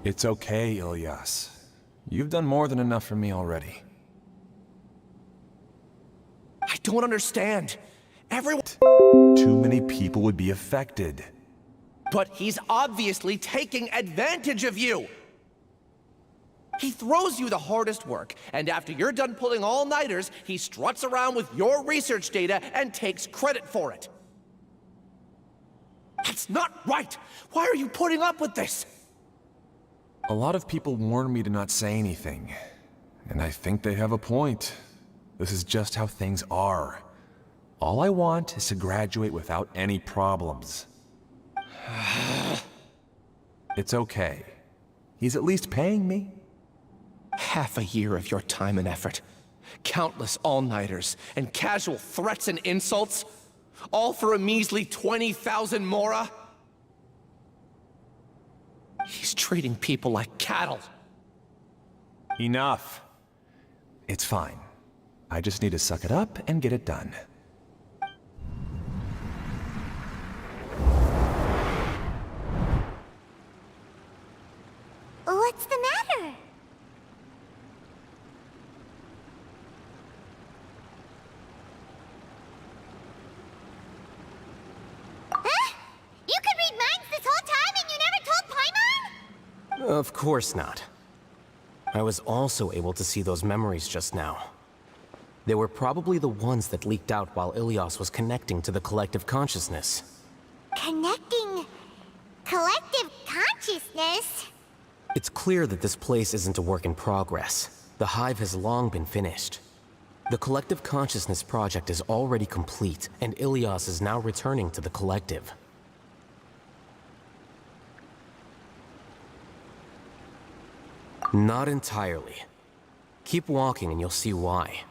It's okay, Ilyas. You've done more than enough for me already. I don't understand. Everyone... Too many people would be affected. But he's obviously taking advantage of you! He throws you the hardest work, and after you're done pulling all-nighters, he struts around with your research data and takes credit for it. That's not right! Why are you putting up with this? A lot of people warn me to not say anything, and I think they have a point. This is just how things are. All I want is to graduate without any problems. It's okay. He's at least paying me. Half a year of your time and effort. Countless all-nighters and casual threats and insults. All for a measly 20,000 mora? He's treating people like cattle. Enough. It's fine. I just need to suck it up and get it done. What's the matter? Huh? You could read minds this whole time and you never told Paimon? Of course not. I was also able to see those memories just now. They were probably the ones that leaked out while Ilias was connecting to the collective consciousness. Connecting... collective consciousness? It's clear that this place isn't a work in progress. The hive has long been finished. The collective consciousness project is already complete, and Ilias is now returning to the collective. Not entirely. Keep walking and you'll see why.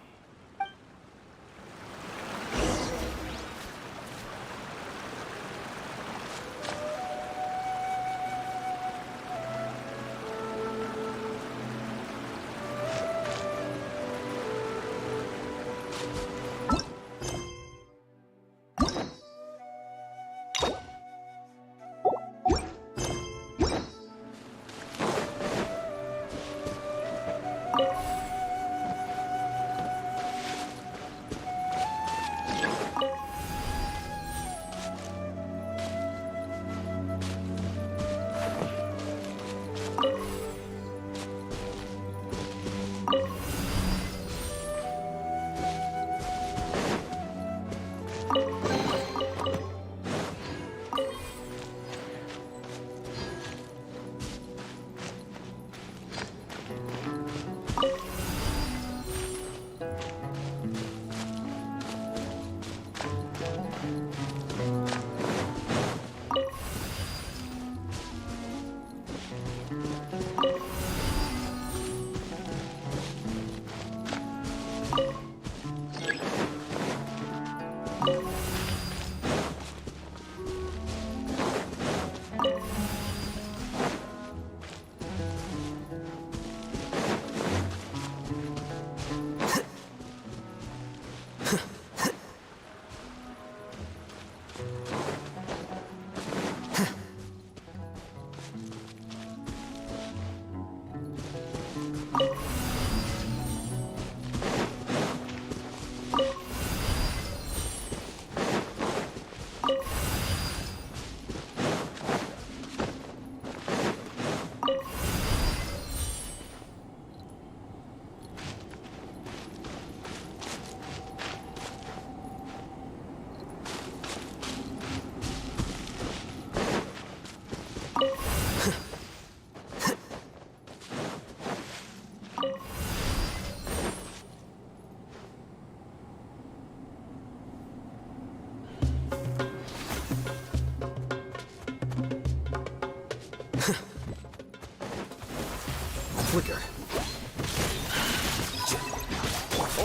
flicker.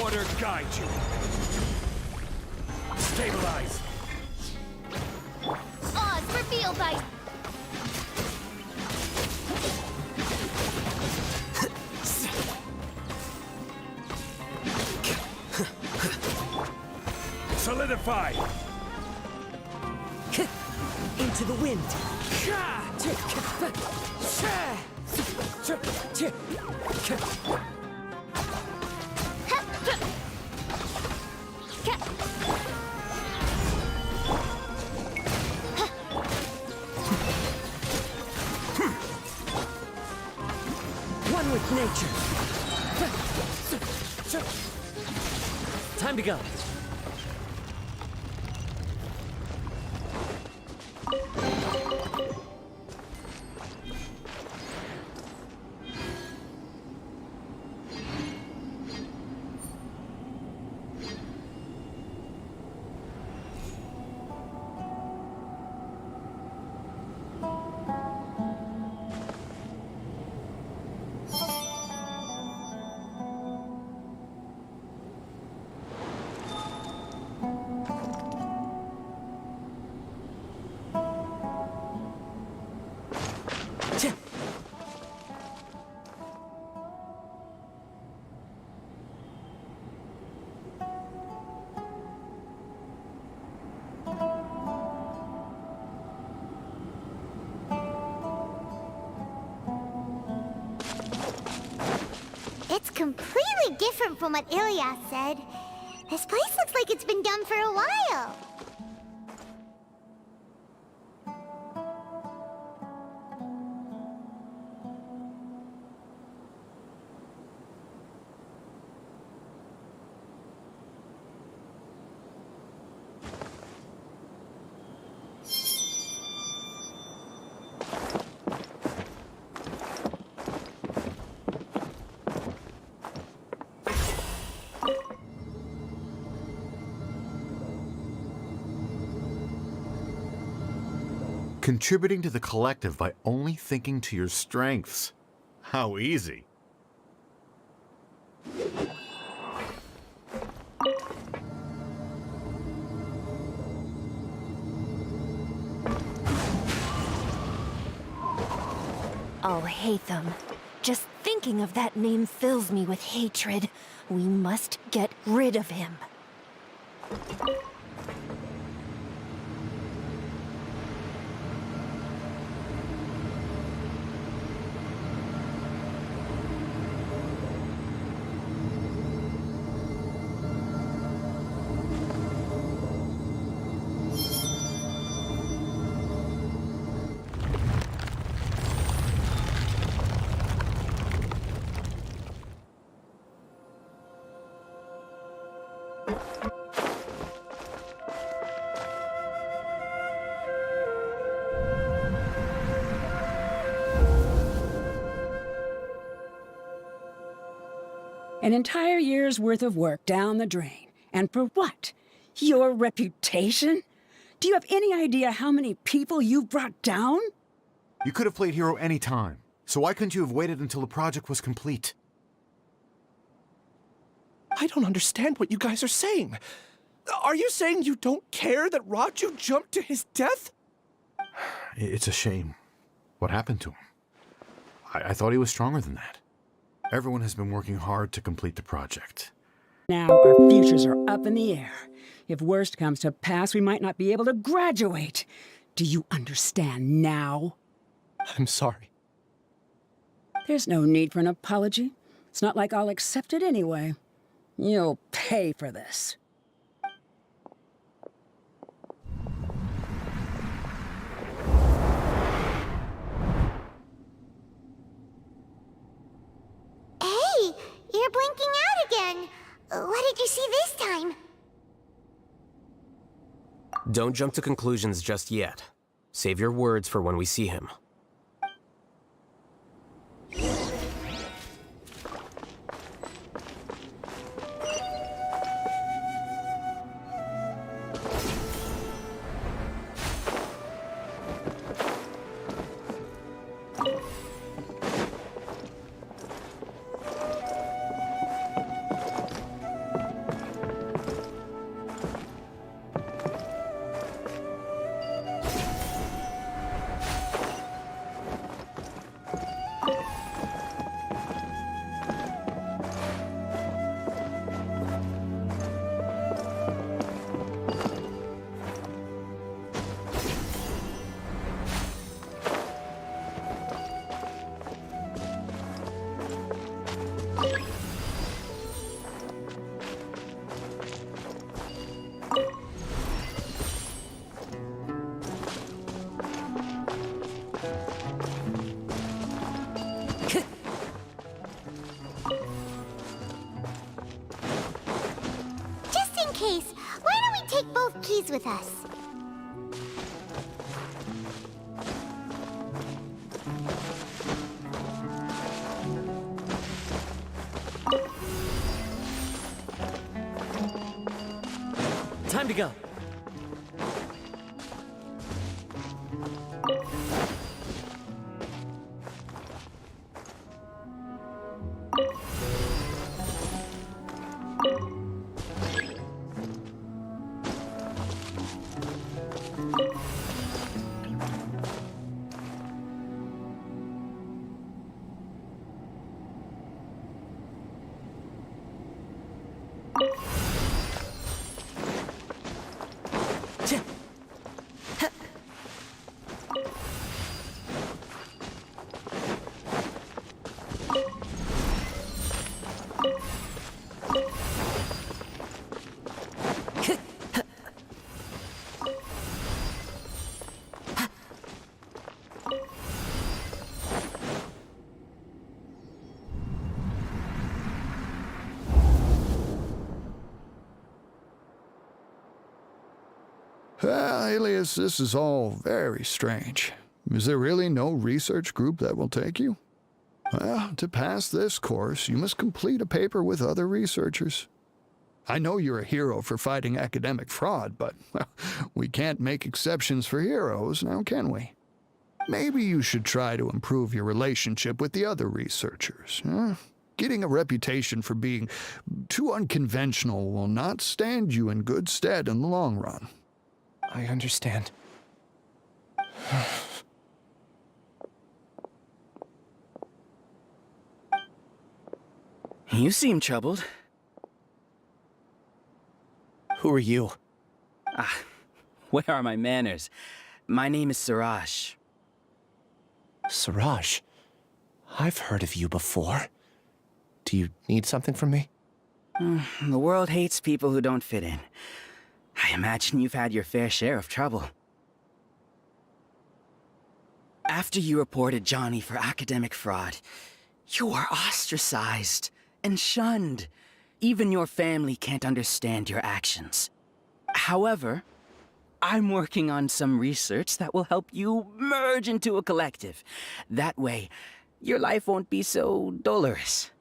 Order guide you. Stabilize. Oz revealed by... Solidify. Into the wind. One with nature. Time to go. It's completely different from what Ilyas said. This place looks like it's been done for a while. Contributing to the collective by only thinking to your strengths. How easy. Alhaitham. Just thinking of that name fills me with hatred. We must get rid of him. An entire year's worth of work down the drain. And for what? Your reputation? Do you have any idea how many people you've brought down? You could have played hero any time, so why couldn't you have waited until the project was complete? I don't understand what you guys are saying. Are you saying you don't care that Raju jumped to his death? It's a shame. What happened to him? I thought he was stronger than that. Everyone has been working hard to complete the project. Now our futures are up in the air. If worst comes to pass, we might not be able to graduate. Do you understand now? I'm sorry. There's no need for an apology. It's not like I'll accept it anyway. You'll pay for this. Hey, you're blinking out again. What did you see this time? Don't jump to conclusions just yet. Save your words for when we see him. Just in case, why don't we take both keys with us? Time to go. Alias, this is all very strange. Is there really no research group that will take you? Well, to pass this course, you must complete a paper with other researchers. I know you're a hero for fighting academic fraud, but well, we can't make exceptions for heroes, now can we? Maybe you should try to improve your relationship with the other researchers. Huh? Getting a reputation for being too unconventional will not stand you in good stead in the long run. I understand. You seem troubled. Who are you? Where are my manners? My name is Suraj. Suraj? I've heard of you before. Do you need something from me? The world hates people who don't fit in. I imagine you've had your fair share of trouble. After you reported Johnny for academic fraud, you were ostracized and shunned. Even your family can't understand your actions. However, I'm working on some research that will help you merge into a collective. That way, your life won't be so dolorous.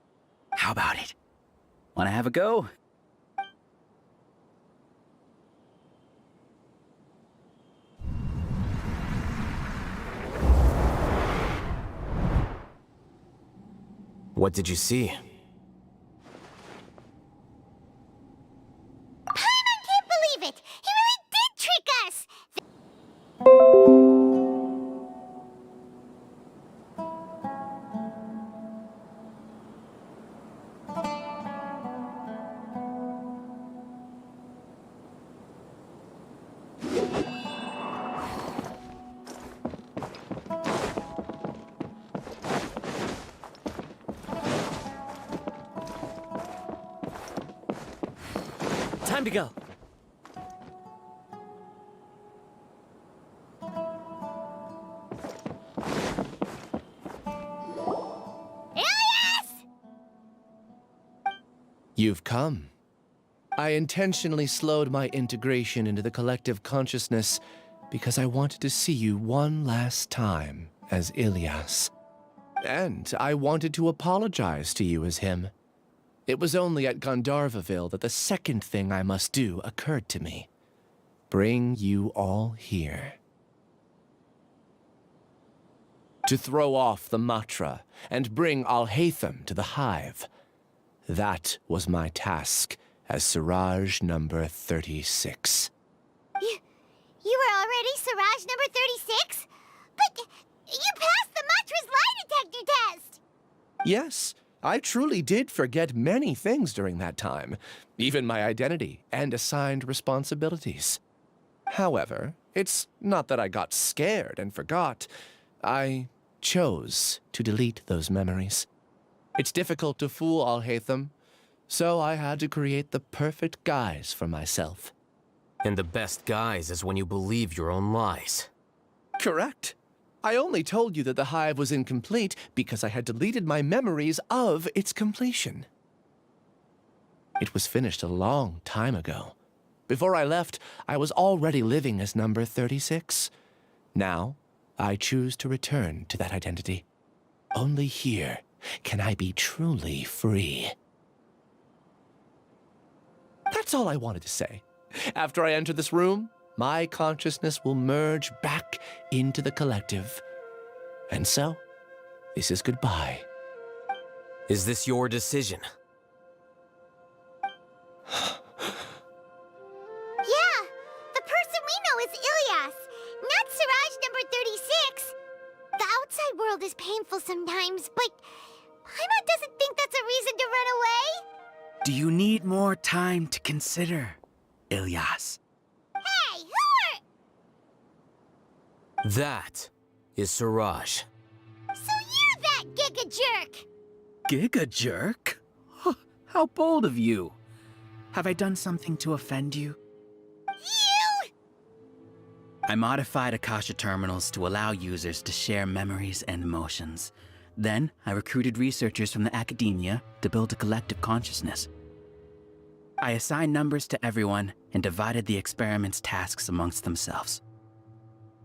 How about it? Wanna have a go? What did you see? I can't believe it! He really did trick us! Time to go. You've come. I intentionally slowed my integration into the collective consciousness because I wanted to see you one last time as Ilyas. And I wanted to apologize to you as him. It was only at Gandharvaville that the second thing I must do occurred to me. Bring you all here. To throw off the Matra and bring Alhaitham to the hive. That was my task as Suraj number 36. You were already Suraj number 36? But you passed the Matra's lie detector test! Yes, I truly did forget many things during that time, even my identity and assigned responsibilities. However, it's not that I got scared and forgot. I chose to delete those memories. It's difficult to fool Alhaitham, so I had to create the perfect guise for myself. And the best guise is when you believe your own lies. Correct. I only told you that the hive was incomplete because I had deleted my memories of its completion. It was finished a long time ago. Before I left, I was already living as number 36. Now, I choose to return to that identity. Only here can I be truly free. That's all I wanted to say. After I enter this room, my consciousness will merge back into the collective. And so, this is goodbye. Is this your decision? Yeah, the person we know is Ilyas, not Suraj number 36. The outside world is painful sometimes, but Paimon doesn't think that's a reason to run away. Do you need more time to consider, Ilyas? Hey, who are... That is Suraj. So you're that giga jerk! Giga jerk? How bold of you. Have I done something to offend you? You! I modified Akasha terminals to allow users to share memories and emotions. Then, I recruited researchers from the academia to build a collective consciousness. I assigned numbers to everyone and divided the experiment's tasks amongst themselves.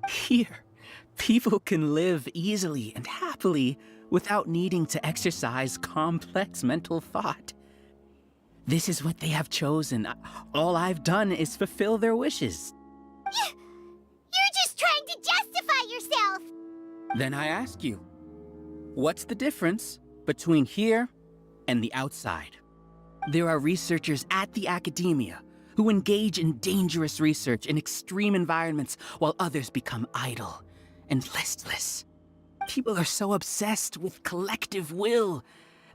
Here, people can live easily and happily without needing to exercise complex mental thought. This is what they have chosen. All I've done is fulfill their wishes. You're just trying to justify yourself! Then I ask you, what's the difference between here and the outside? There are researchers at the academia who engage in dangerous research in extreme environments while others become idle and listless. People are so obsessed with collective will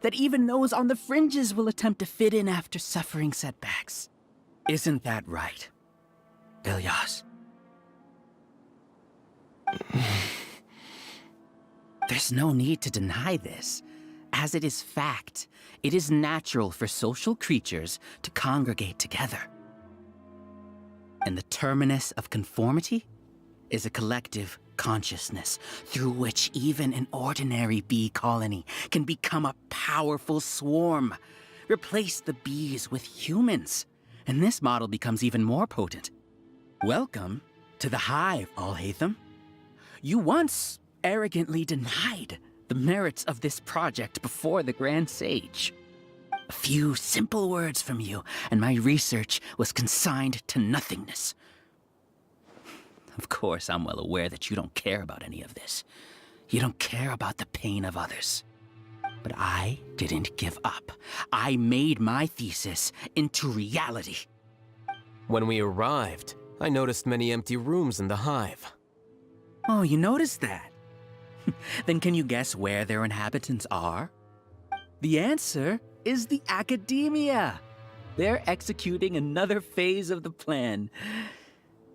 that even those on the fringes will attempt to fit in after suffering setbacks. Isn't that right, Ilyas? There's no need to deny this. As it is fact, it is natural for social creatures to congregate together. And the terminus of conformity is a collective consciousness through which even an ordinary bee colony can become a powerful swarm. Replace the bees with humans, and this model becomes even more potent. Welcome to the hive, Alhaitham. You once arrogantly denied the merits of this project before the Grand Sage. A few simple words from you, and my research was consigned to nothingness. Of course, I'm well aware that you don't care about any of this. You don't care about the pain of others. But I didn't give up. I made my thesis into reality. When we arrived, I noticed many empty rooms in the hive. Oh, you noticed that? Then can you guess where their inhabitants are? The answer is the academia. They're executing another phase of the plan.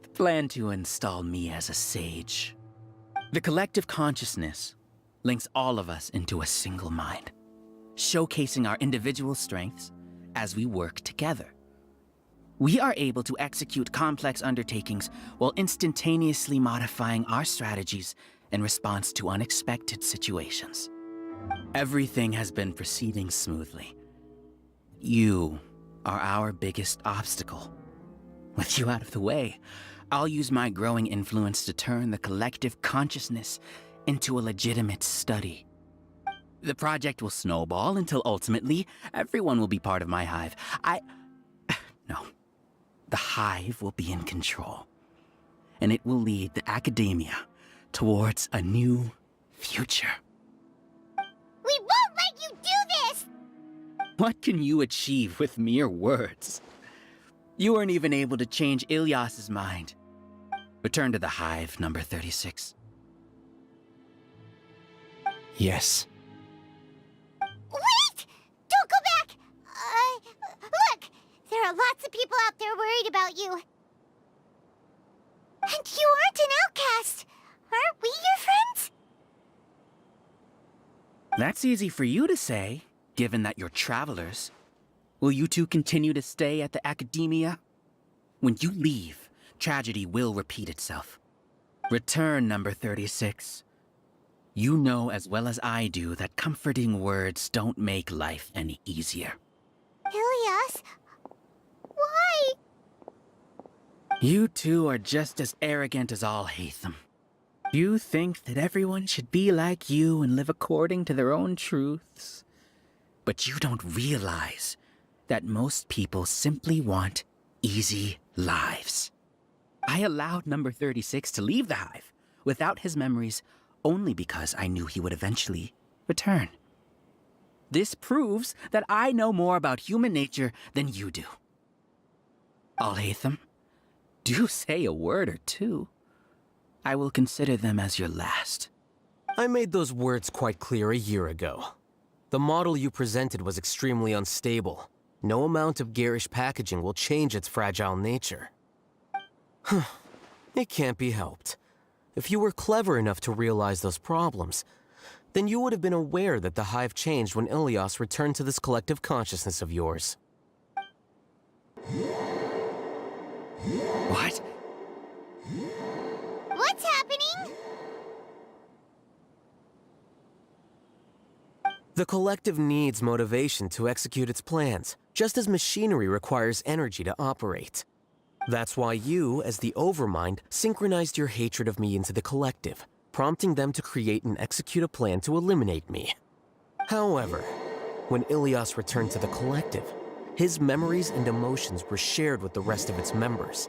The plan to install me as a sage. The collective consciousness links all of us into a single mind, showcasing our individual strengths as we work together. We are able to execute complex undertakings while instantaneously modifying our strategies in response to unexpected situations. Everything has been proceeding smoothly. You are our biggest obstacle. With you out of the way, I'll use my growing influence to turn the collective consciousness into a legitimate study. The project will snowball until ultimately everyone will be part of my hive. No. The hive will be in control, and it will lead the academia towards a new future. We won't let you do this! What can you achieve with mere words? You weren't even able to change Ilyas's mind. Return to the hive, number 36. Yes. Wait! Don't go back! Look! There are lots of people out there worried about you. And you aren't an outcast. Aren't we your friends? That's easy for you to say, given that you're travelers. Will you two continue to stay at the academia? When you leave, tragedy will repeat itself. Return, number 36, You know as well as I do that comforting words don't make life any easier. Ilias? Why? You two are just as arrogant as Alhaitham. You think that everyone should be like you and live according to their own truths. But you don't realize that most people simply want easy lives. I allowed number 36 to leave the hive without his memories only because I knew he would eventually return. This proves that I know more about human nature than you do. Alhaitham, do say a word or two. I will consider them as your last. I made those words quite clear a year ago. The model you presented was extremely unstable. No amount of garish packaging will change its fragile nature. It can't be helped. If you were clever enough to realize those problems, then you would have been aware that the hive changed when Ilias returned to this collective consciousness of yours. What? What's happening? The collective needs motivation to execute its plans, just as machinery requires energy to operate. That's why you, as the Overmind, synchronized your hatred of me into the collective, prompting them to create and execute a plan to eliminate me. However, when Ilias returned to the collective, his memories and emotions were shared with the rest of its members.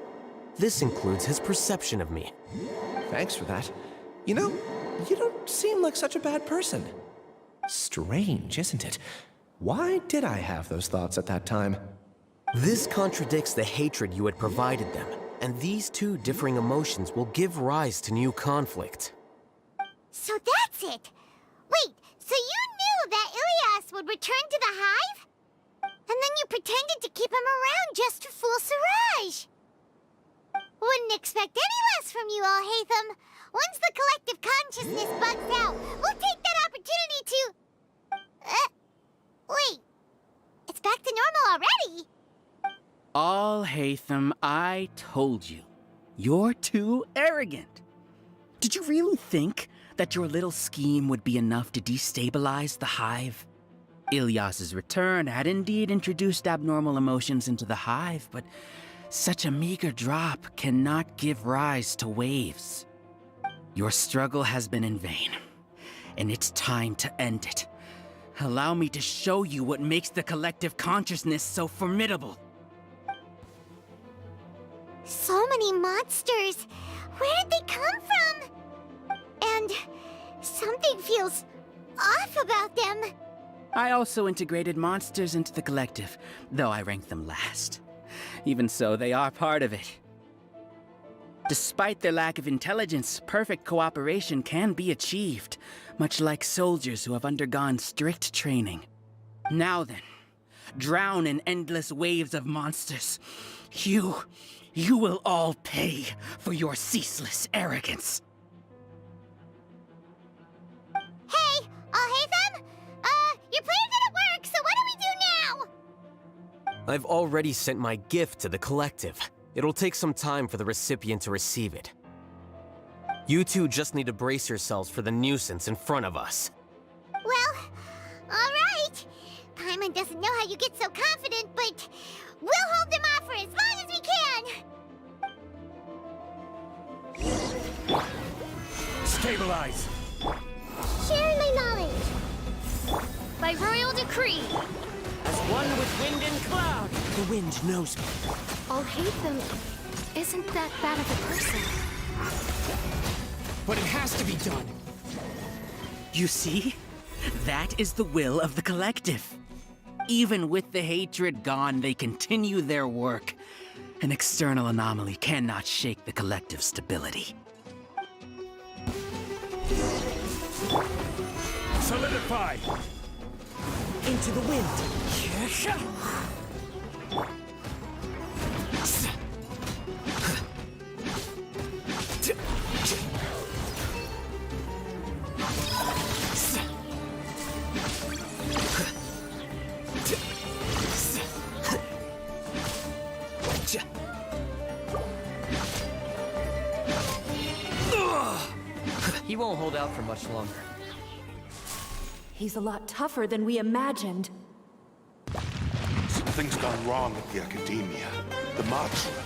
This includes his perception of me. Thanks for that. You know, you don't seem like such a bad person. Strange, isn't it? Why did I have those thoughts at that time? This contradicts the hatred you had provided them, and these two differing emotions will give rise to new conflict. So that's it! Wait, so you knew that Ilias would return to the hive? And then you pretended to keep him around just to fool Suraj! Wouldn't expect any less from you, Alhaitham. Once the collective consciousness bugs out, we'll take that opportunity to... wait. It's back to normal already? Alhaitham, I told you. You're too arrogant. Did you really think that your little scheme would be enough to destabilize the hive? Ilias's return had indeed introduced abnormal emotions into the hive, but such a meager drop cannot give rise to waves. Your struggle has been in vain, and it's time to end it. Allow me to show you what makes the collective consciousness so formidable. So many monsters! Where did they come from? And something feels off about them. I also integrated monsters into the collective, though I ranked them last. Even so, they are part of it. Despite their lack of intelligence, perfect cooperation can be achieved, much like soldiers who have undergone strict training. Now then, drown in endless waves of monsters. You will all pay for your ceaseless arrogance. Hey, Alhaitham! Your plan didn't work, so what do we do now? I've already sent my gift to the collective. It'll take some time for the recipient to receive it. You two just need to brace yourselves for the nuisance in front of us. Well, alright. Paimon doesn't know how you get so confident, but we'll hold them off for as long as we can. Stabilize! Share my knowledge. By royal decree. As one with wind and cloud. The wind knows me. Alhaitham isn't that bad of a person. But it has to be done. You see? That is the will of the collective. Even with the hatred gone, they continue their work. An external anomaly cannot shake the collective's stability. Solidify! Into the wind. He won't hold out for much longer. He's a lot tougher than we imagined. Something's gone wrong at the Academia. The Matra.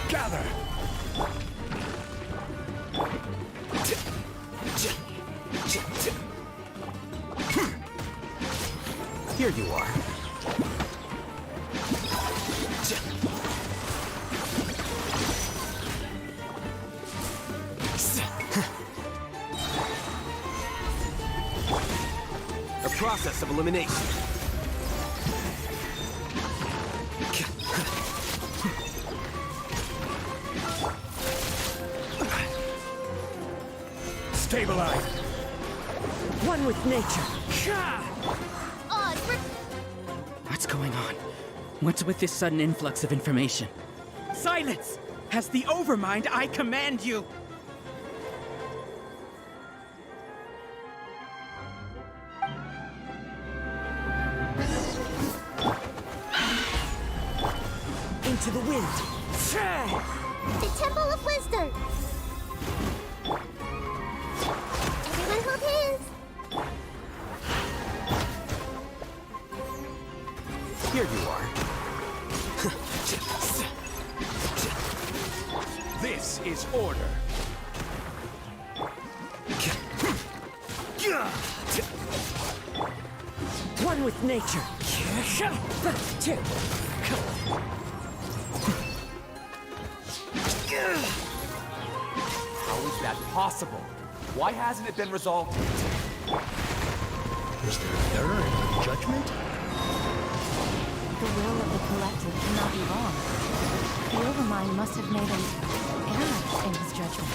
Gather! Here you are. A process of elimination. Stabilize! One with nature. Oh, What's going on? What's with this sudden influx of information? Silence! As the Overmind, I command you! Into the wind! the Temple of Wisdom. Everyone hold hands. Here you are. This is order. One with nature. How is that possible? Why hasn't it been resolved? Is there error in our judgment? The will of the collective cannot be wrong. The Overmind must have made an error in his judgment.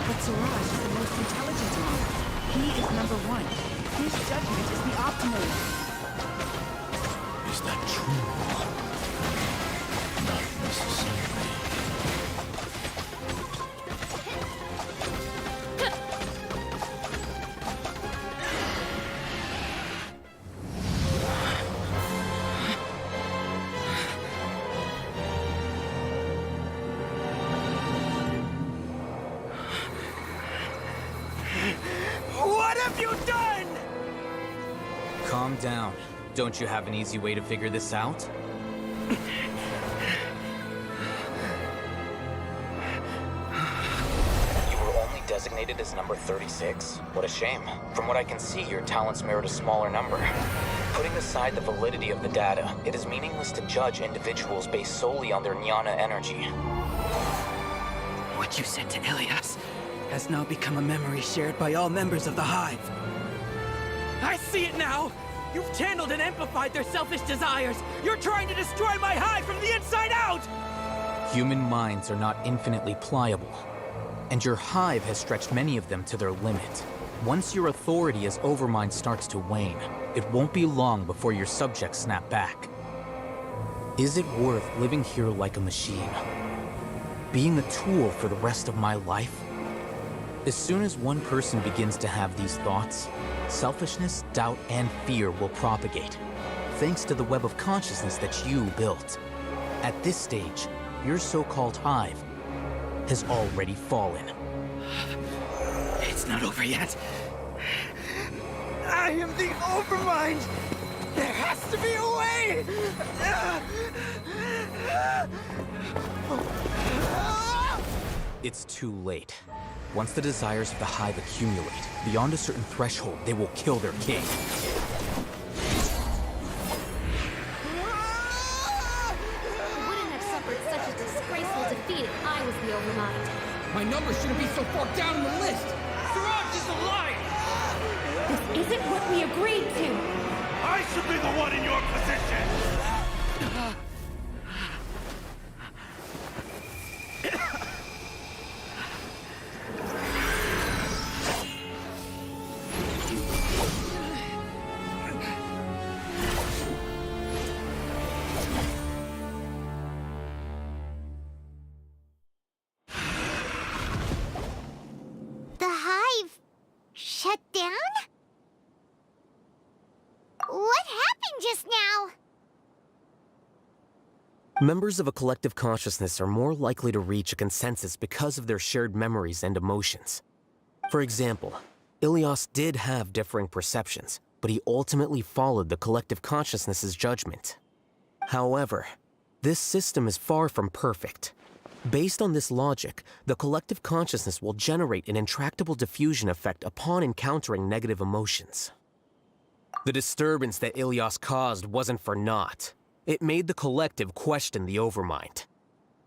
But Suraj is the most intelligent of all. He is number one. His judgment is the optimal one. Is that true? Not necessarily. What have you done? Calm down. Don't you have an easy way to figure this out? You were only designated as number 36? What a shame. From what I can see, your talents merit a smaller number. Putting aside the validity of the data, it is meaningless to judge individuals based solely on their jnana energy. What you said to Ilias has now become a memory shared by all members of the Hive. I see it now! You've channeled and amplified their selfish desires! You're trying to destroy my Hive from the inside out! Human minds are not infinitely pliable, and your Hive has stretched many of them to their limit. Once your authority as Overmind starts to wane, it won't be long before your subjects snap back. Is it worth living here like a machine? Being a tool for the rest of my life? As soon as one person begins to have these thoughts, selfishness, doubt, and fear will propagate, thanks to the web of consciousness that you built. At this stage, your so-called Hive has already fallen. It's not over yet. I am the Overmind! There has to be a way! It's too late. Once the desires of the Hive accumulate, beyond a certain threshold, they will kill their king. I wouldn't have suffered such a disgraceful defeat if I was the Overmind. My number shouldn't be so far down the list! Suraj is alive! This isn't what we agreed to! I should be the one in your position! The Hive shut down? What happened just now? Members of a collective consciousness are more likely to reach a consensus because of their shared memories and emotions. For example, Ilias did have differing perceptions, but he ultimately followed the collective consciousness's judgment. However, this system is far from perfect. Based on this logic, the collective consciousness will generate an intractable diffusion effect upon encountering negative emotions. The disturbance that Ilias caused wasn't for naught. It made the collective question the Overmind.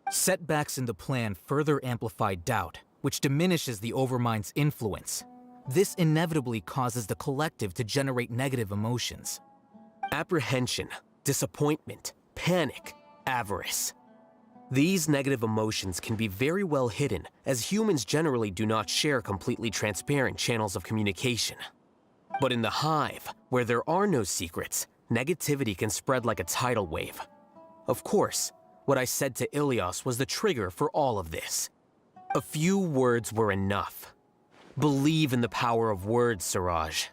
Setbacks in the plan further amplify doubt, which diminishes the Overmind's influence. This inevitably causes the collective to generate negative emotions. Apprehension, disappointment, panic, avarice. These negative emotions can be very well hidden, as humans generally do not share completely transparent channels of communication. But in the hive, where there are no secrets, negativity can spread like a tidal wave. Of course, what I said to Ilias was the trigger for all of this. A few words were enough. Believe in the power of words, Suraj.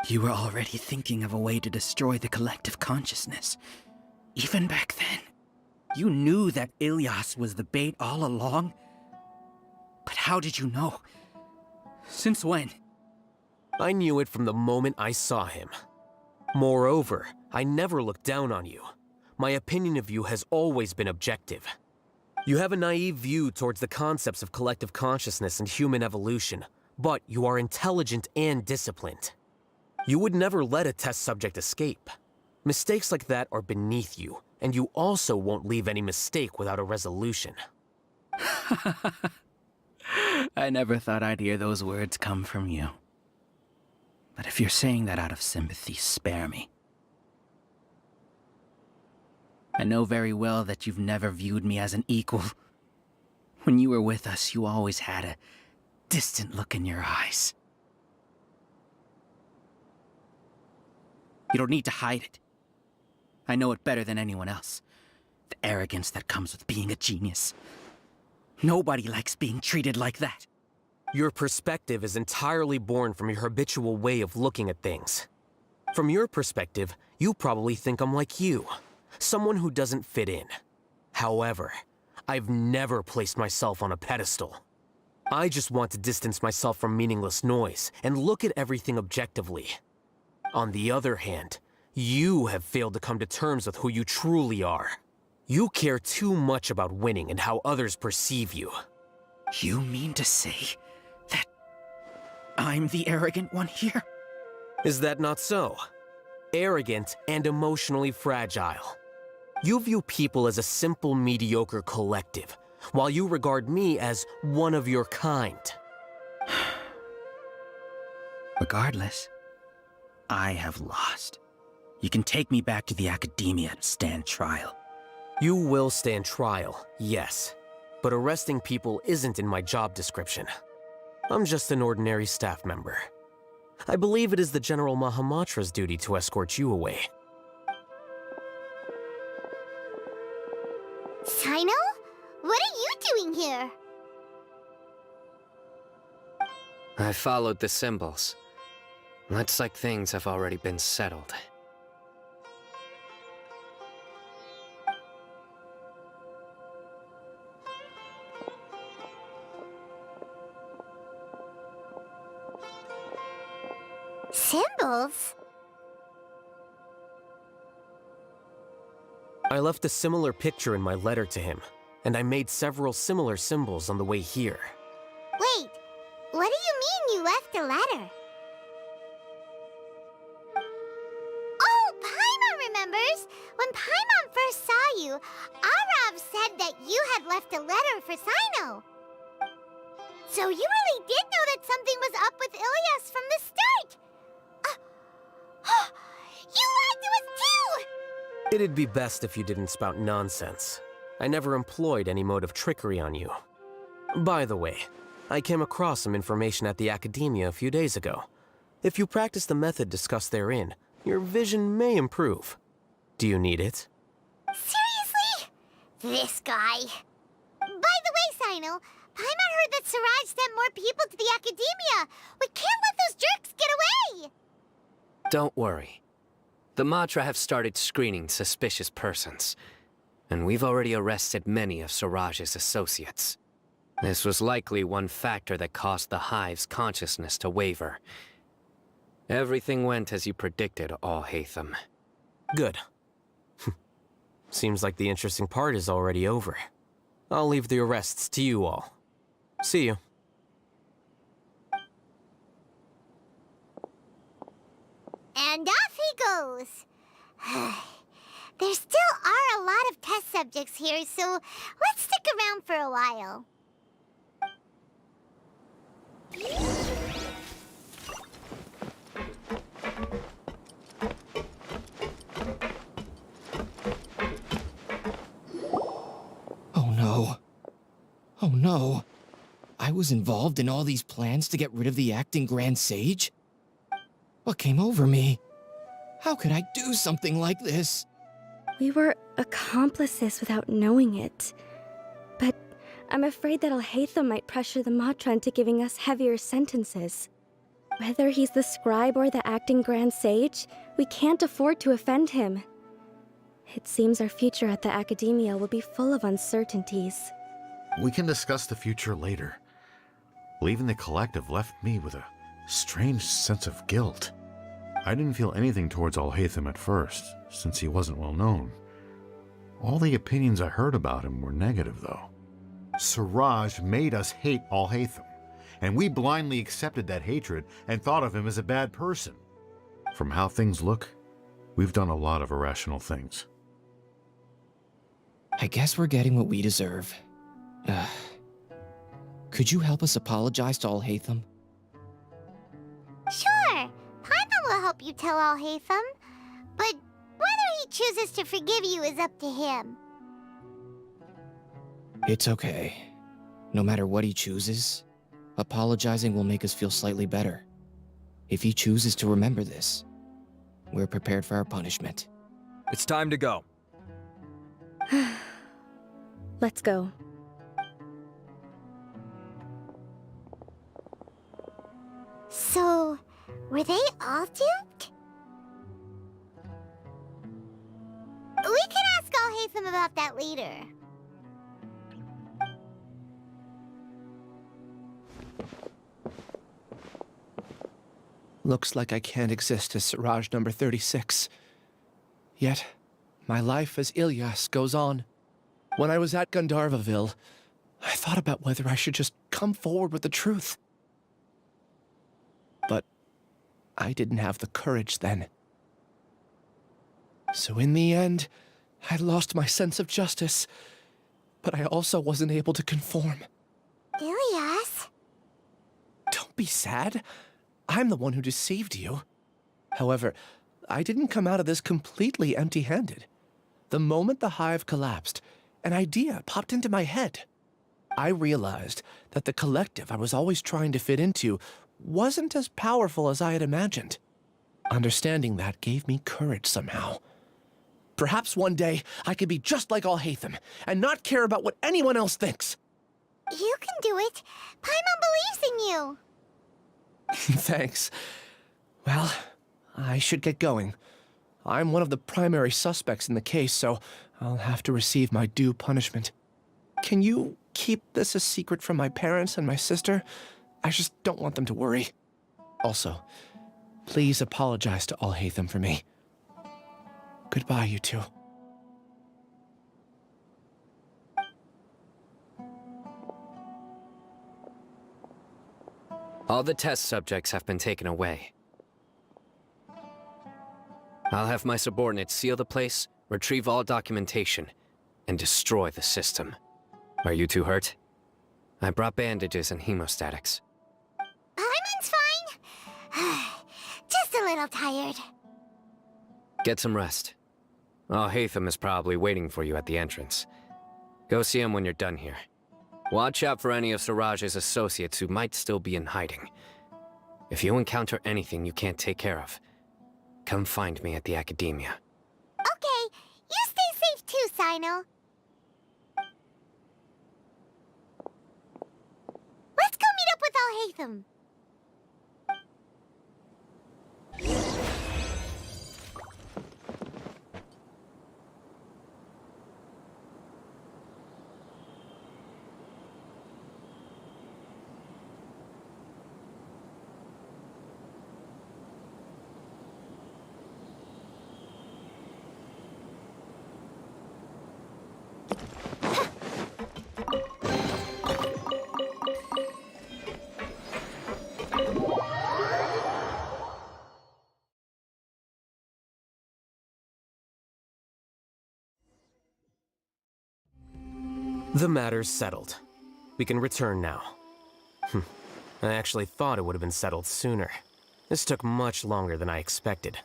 You were already thinking of a way to destroy the collective consciousness. Even back then. You knew that Ilias was the bait all along. But how did you know? Since when? I knew it from the moment I saw him. Moreover, I never looked down on you. My opinion of you has always been objective. You have a naive view towards the concepts of collective consciousness and human evolution, but you are intelligent and disciplined. You would never let a test subject escape. Mistakes like that are beneath you, and you also won't leave any mistake without a resolution. I never thought I'd hear those words come from you. But if you're saying that out of sympathy, spare me. I know very well that you've never viewed me as an equal. When you were with us, you always had a distant look in your eyes. You don't need to hide it. I know it better than anyone else. The arrogance that comes with being a genius. Nobody likes being treated like that. Your perspective is entirely born from your habitual way of looking at things. From your perspective, you probably think I'm like you, someone who doesn't fit in. However, I've never placed myself on a pedestal. I just want to distance myself from meaningless noise and look at everything objectively. On the other hand, you have failed to come to terms with who you truly are. You care too much about winning and how others perceive you. You mean to say that I'm the arrogant one here? Is that not so? Arrogant and emotionally fragile. You view people as a simple, mediocre collective, while you regard me as one of your kind. Regardless, I have lost. You can take me back to the academia to stand trial. You will stand trial, yes. But arresting people isn't in my job description. I'm just an ordinary staff member. I believe it is the General Mahamatra's duty to escort you away. Sino? What are you doing here? I followed the symbols. Looks like things have already been settled. Symbols? I left a similar picture in my letter to him, and I made several similar symbols on the way here. Wait, what do you mean you left a letter? Oh, Paimon remembers! When Paimon first saw you, Arav said that you had left a letter for Sino. So you really did know that something was up with Ilias from the start! You lied to us too! It'd be best if you didn't spout nonsense. I never employed any mode of trickery on you. By the way, I came across some information at the Academia a few days ago. If you practice the method discussed therein, your vision may improve. Do you need it? Seriously? This guy. By the way, Sino, Paimon heard that Suraj sent more people to the Academia. We can't let those jerks get away! Don't worry. The Matra have started screening suspicious persons. and we've already arrested many of Suraj's associates. This was likely one factor that caused the hive's consciousness to waver. Everything went as you predicted, Alhaitham. Good. Seems like the interesting part is already over. I'll leave the arrests to you all. See you. And off he goes. There still are a lot of test subjects here, so let's stick around for a while. Oh no. Oh no. I was involved in all these plans to get rid of the acting Grand Sage? What came over me? How could I do something like this? We were accomplices without knowing it. But I'm afraid that Alhaitham might pressure the Matra into giving us heavier sentences. Whether he's the scribe or the acting Grand Sage, we can't afford to offend him. It seems our future at the Academia will be full of uncertainties. We can discuss the future later. Leaving the collective left me with a strange sense of guilt. I didn't feel anything towards Alhaitham at first, since he wasn't well known. All the opinions I heard about him were negative, though. Suraj made us hate Alhaitham, and we blindly accepted that hatred and thought of him as a bad person. From how things look, we've done a lot of irrational things. I guess we're getting what we deserve. Could you help us apologize to Alhaitham? Sure, Paimon will help you tell Alhaitham, but whether he chooses to forgive you is up to him. It's okay. No matter what he chooses, apologizing will make us feel slightly better. If he chooses to remember this, we're prepared for our punishment. It's time to go. Let's go. So, were they all duped? We can ask Alhaitham about that later. Looks like I can't exist as Suraj number 36. Yet, my life as Ilyas goes on. When I was at Gandharvaville, I thought about whether I should just come forward with the truth. But I didn't have the courage then. So in the end, I lost my sense of justice, but I also wasn't able to conform. Ilyas? Don't be sad. I'm the one who deceived you. However, I didn't come out of this completely empty-handed. The moment the hive collapsed, an idea popped into my head. I realized that the collective I was always trying to fit into wasn't as powerful as I had imagined. Understanding that gave me courage somehow. Perhaps one day I could be just like Alhaitham and not care about what anyone else thinks. You can do it. Paimon believes in you. Thanks. Well, I should get going. I'm one of the primary suspects in the case, so I'll have to receive my due punishment. Can you keep this a secret from my parents and my sister? I just don't want them to worry. Also, please apologize to Alhaitham for me. Goodbye, you two. All the test subjects have been taken away. I'll have my subordinates seal the place, retrieve all documentation, and destroy the system. Are you two hurt? I brought bandages and hemostatics. Paimon's fine. Just a little tired. Get some rest. Alhaitham is probably waiting for you at the entrance. Go see him when you're done here. Watch out for any of Suraj's associates who might still be in hiding. If you encounter anything you can't take care of, come find me at the Academia. Okay, you stay safe too, Sino. Let's go meet up with Alhaitham. The matter's settled. We can return now. I actually thought it would have been settled sooner. This took much longer than I expected.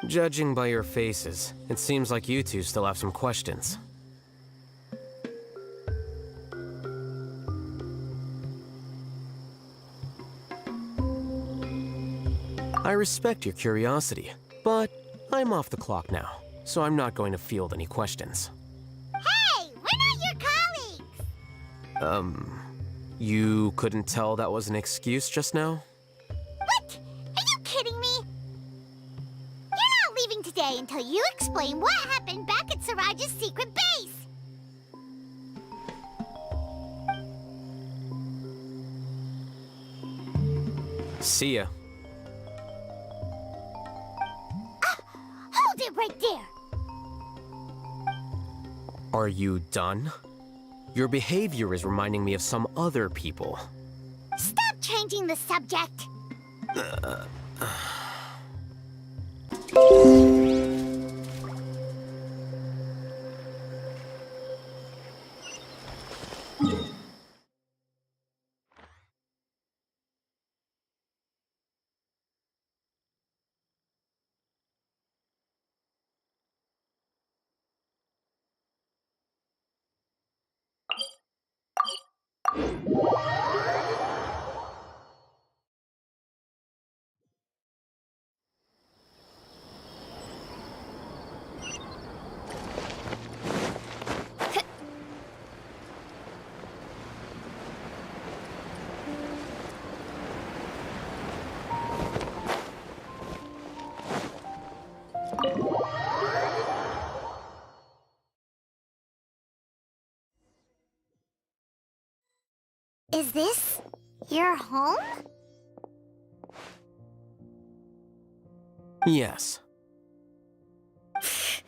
Judging by your faces, it seems like you two still have some questions. I respect your curiosity, but I'm off the clock now, so I'm not going to field any questions. Hey, we're not your colleagues! You couldn't tell that was an excuse just now? What? Are you kidding me? You're not leaving today until you explain what happened back at Suraj's secret base! See ya. Hold it right there! Are you done? Your behavior is reminding me of some other people. Stop changing the subject! Is this your home? Yes. What's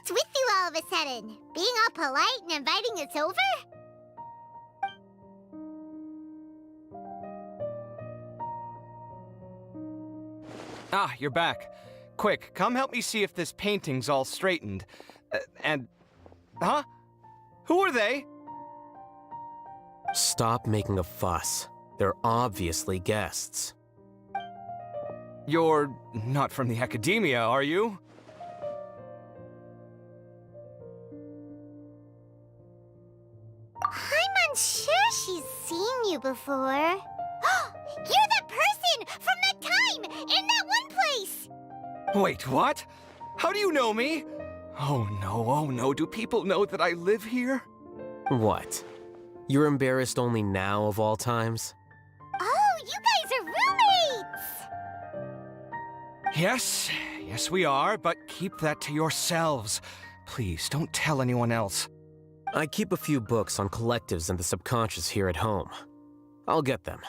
with you all of a sudden? Being all polite and inviting us over? Ah, you're back. Quick, come help me see if this painting's all straightened. Huh? Who are they? Stop making a fuss. They're obviously guests. You're not from the academia, are you? I'm unsure she's seen you before. You're that person from that time in that one place! Wait, what? How do you know me? Oh no, do people know that I live here? What? You're embarrassed only now of all times? Oh, you guys are roommates! Yes, we are, but keep that to yourselves. Please, don't tell anyone else. I keep a few books on collectives and the subconscious here at home. I'll get them.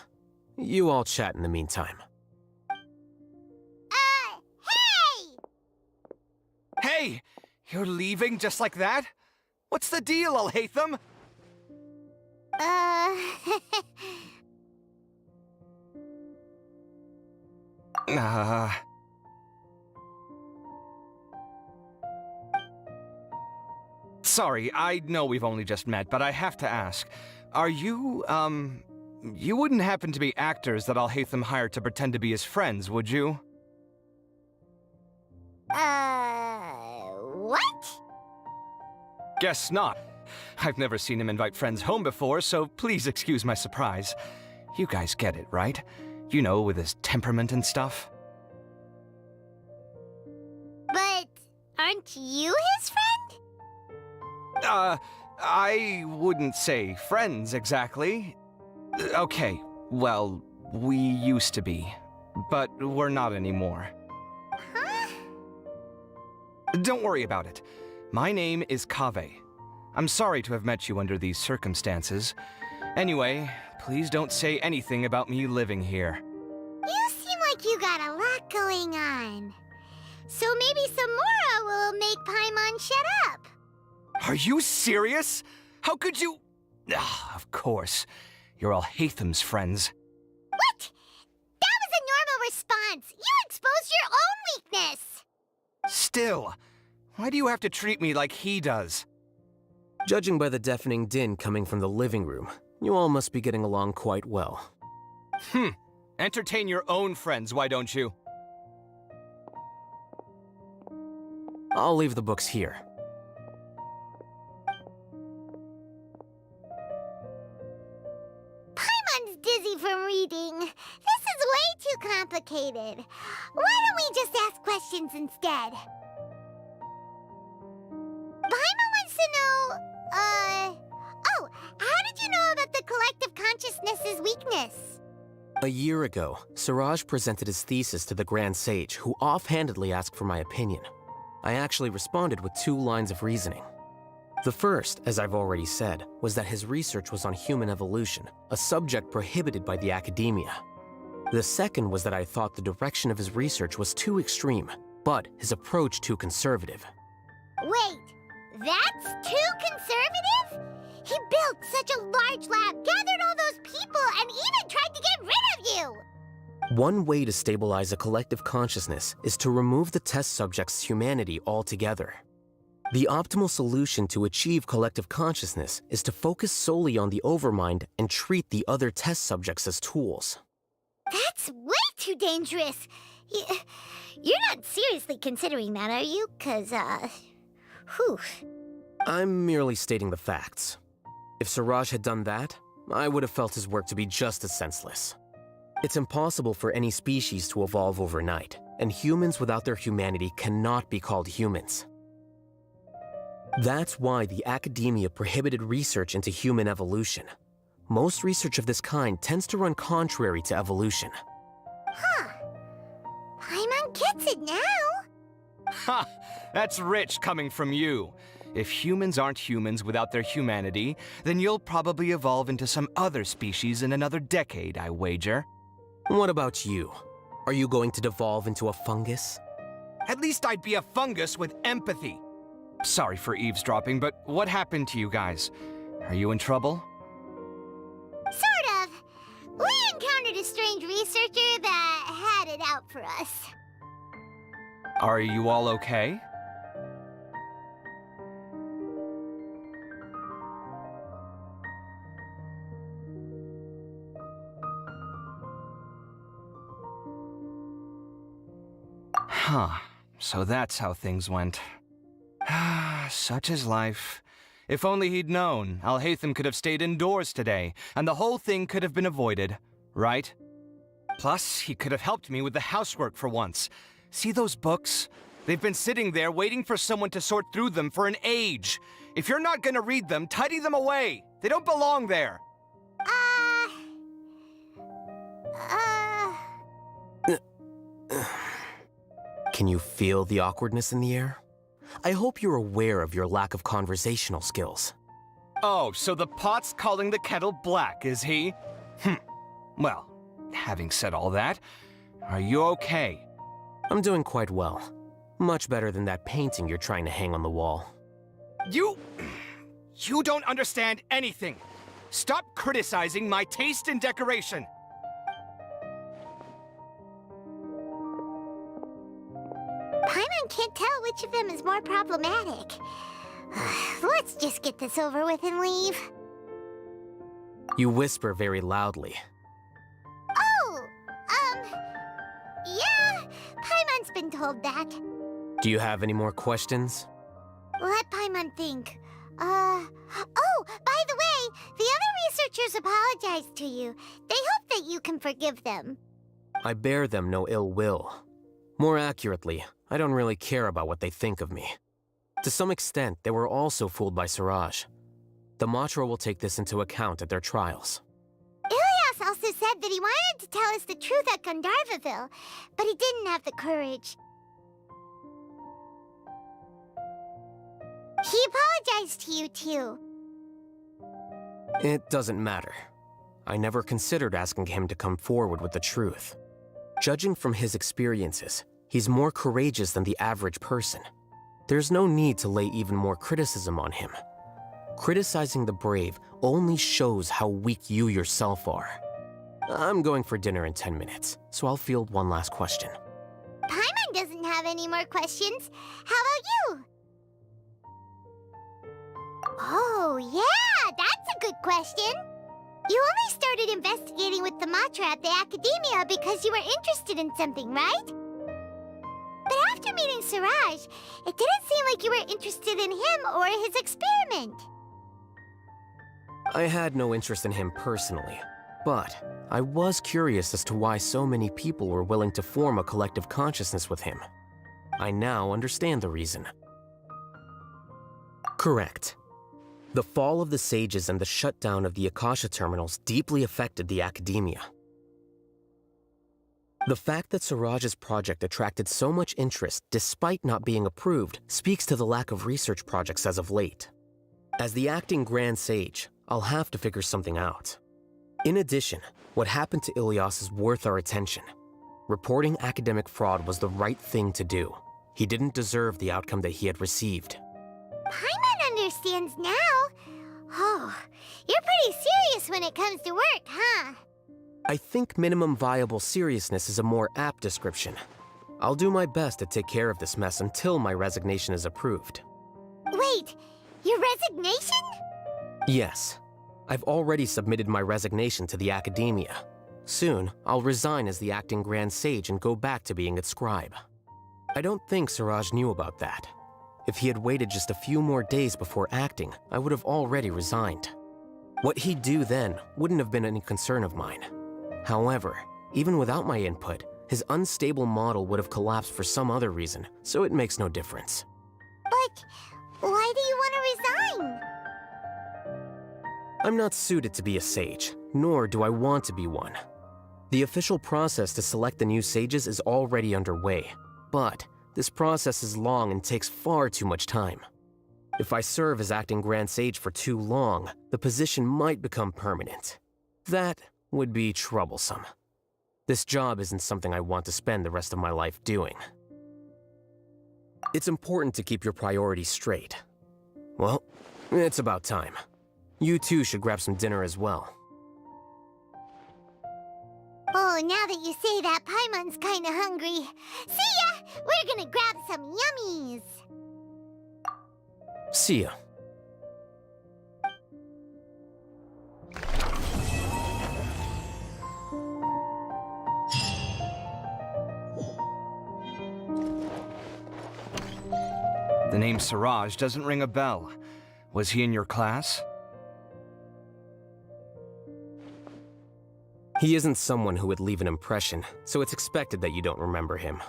You all chat in the meantime. Hey! Hey! You're leaving just like that? What's the deal, Alhaitham? Sorry, I know we've only just met, but I have to ask. Are you, you wouldn't happen to be actors that Alhaitham hired to pretend to be his friends, would you? What? Guess not. I've never seen him invite friends home before, so please excuse my surprise. You guys get it, right? You know, with his temperament and stuff. But aren't you his friend? I wouldn't say friends exactly. Okay, well, we used to be, but we're not anymore. Huh? Don't worry about it. My name is Kaveh. I'm sorry to have met you under these circumstances. Anyway, please don't say anything about me living here. You seem like you got a lot going on. So maybe Samora will make Paimon shut up. Are you serious? How could you? Ah, of course. You're Alhaitham's friends. What? That was a normal response. You exposed your own weakness. Still, why do you have to treat me like he does? Judging by the deafening din coming from the living room, you all must be getting along quite well. Entertain your own friends, why don't you? I'll leave the books here. Paimon's dizzy from reading. This is way too complicated. Why don't we just ask questions instead? Paimon wants to know, oh, how did you know about the collective consciousness's weakness? A year ago, Suraj presented his thesis to the Grand Sage, who offhandedly asked for my opinion. I actually responded with 2 lines of reasoning. The first, as I've already said, was that his research was on human evolution, a subject prohibited by the academia. The second was that I thought the direction of his research was too extreme, but his approach too conservative. Wait, that's too conservative? He built such a large lab, gathered all those people, and even tried to get rid of you! One way to stabilize a collective consciousness is to remove the test subject's humanity altogether. The optimal solution to achieve collective consciousness is to focus solely on the overmind and treat the other test subjects as tools. That's way too dangerous. You're not seriously considering that, are you? 'Cause, whew. I'm merely stating the facts. If Suraj had done that, I would have felt his work to be just as senseless. It's impossible for any species to evolve overnight, and humans without their humanity cannot be called humans. That's why the academia prohibited research into human evolution. Most research of this kind tends to run contrary to evolution. Huh. Paimon gets it now. Ha! That's rich coming from you. If humans aren't humans without their humanity, then you'll probably evolve into some other species in another decade, I wager. What about you? Are you going to devolve into a fungus? At least I'd be a fungus with empathy. Sorry for eavesdropping, but what happened to you guys? Are you in trouble? Sort of. We encountered a strange researcher that had it out for us. Are you all okay? Huh. So that's how things went. Such is life. If only he'd known, Alhaitham could have stayed indoors today, and the whole thing could have been avoided, right? Plus, he could have helped me with the housework for once. See those books? They've been sitting there waiting for someone to sort through them for an age. If you're not gonna read them, tidy them away. They don't belong there. Can you feel the awkwardness in the air? I hope you're aware of your lack of conversational skills. Oh, so the pot's calling the kettle black, is he? Well, having said all that, are you okay? I'm doing quite well. Much better than that painting you're trying to hang on the wall. You don't understand anything. Stop criticizing my taste in decoration. Paimon can't tell which of them is more problematic. Let's just get this over with and leave. You whisper very loudly. Oh, yeah, Paimon's been told that. Do you have any more questions? Let Paimon think. Oh, by the way, the other researchers apologized to you. They hope that you can forgive them. I bear them no ill will. More accurately, I don't really care about what they think of me. To some extent, they were also fooled by Suraj. The Matra will take this into account at their trials. Ilias also said that he wanted to tell us the truth at Gandharvaville, but he didn't have the courage. He apologized to you, too. It doesn't matter. I never considered asking him to come forward with the truth. Judging from his experiences, he's more courageous than the average person. There's no need to lay even more criticism on him. Criticizing the brave only shows how weak you yourself are. I'm going for dinner in 10 minutes, so I'll field one last question. Paimon doesn't have any more questions. How about you? Oh, yeah, that's a good question. You only started investigating with the Matra at the Academia because you were interested in something, right? But after meeting Suraj, it didn't seem like you were interested in him or his experiment. I had no interest in him personally, but I was curious as to why so many people were willing to form a collective consciousness with him. I now understand the reason. Correct. The fall of the Sages and the shutdown of the Akasha terminals deeply affected the Academia. The fact that Suraj's project attracted so much interest despite not being approved speaks to the lack of research projects as of late. As the acting Grand Sage, I'll have to figure something out. In addition, what happened to Ilias is worth our attention. Reporting academic fraud was the right thing to do. He didn't deserve the outcome that he had received. Paimon understands now. Oh, you're pretty serious when it comes to work, huh? I think minimum viable seriousness is a more apt description. I'll do my best to take care of this mess until my resignation is approved. Wait, your resignation? Yes. I've already submitted my resignation to the Academia. Soon, I'll resign as the acting Grand Sage and go back to being its scribe. I don't think Suraj knew about that. If he had waited just a few more days before acting, I would have already resigned. What he'd do then wouldn't have been any concern of mine. However, even without my input, his unstable model would have collapsed for some other reason, so it makes no difference. But why do you want to resign? I'm not suited to be a sage, nor do I want to be one. The official process to select the new sages is already underway, but this process is long and takes far too much time. If I serve as acting Grand Sage for too long, the position might become permanent. That would be troublesome. This job isn't something I want to spend the rest of my life doing. It's important to keep your priorities straight. Well, it's about time. You too should grab some dinner as well. Oh, now that you say that, Paimon's kinda hungry. See ya! We're gonna grab some yummies! See ya. The name Suraj doesn't ring a bell. Was he in your class? He isn't someone who would leave an impression, so it's expected that you don't remember him.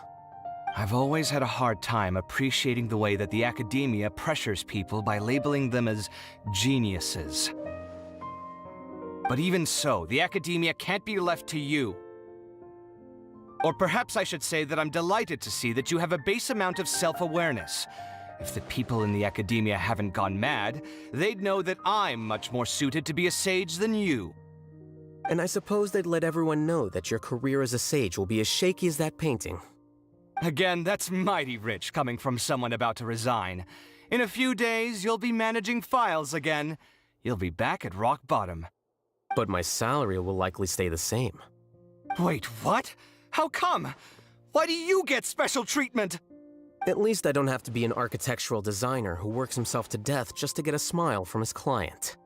I've always had a hard time appreciating the way that the Academia pressures people by labeling them as geniuses. But even so, the Academia can't be left to you. Or perhaps I should say that I'm delighted to see that you have a base amount of self-awareness. If the people in the Academia haven't gone mad, they'd know that I'm much more suited to be a sage than you. And I suppose they'd let everyone know that your career as a sage will be as shaky as that painting. Again, that's mighty rich coming from someone about to resign. In a few days, you'll be managing files again. You'll be back at rock bottom. But my salary will likely stay the same. Wait, what? How come? Why do you get special treatment? At least I don't have to be an architectural designer who works himself to death just to get a smile from his client.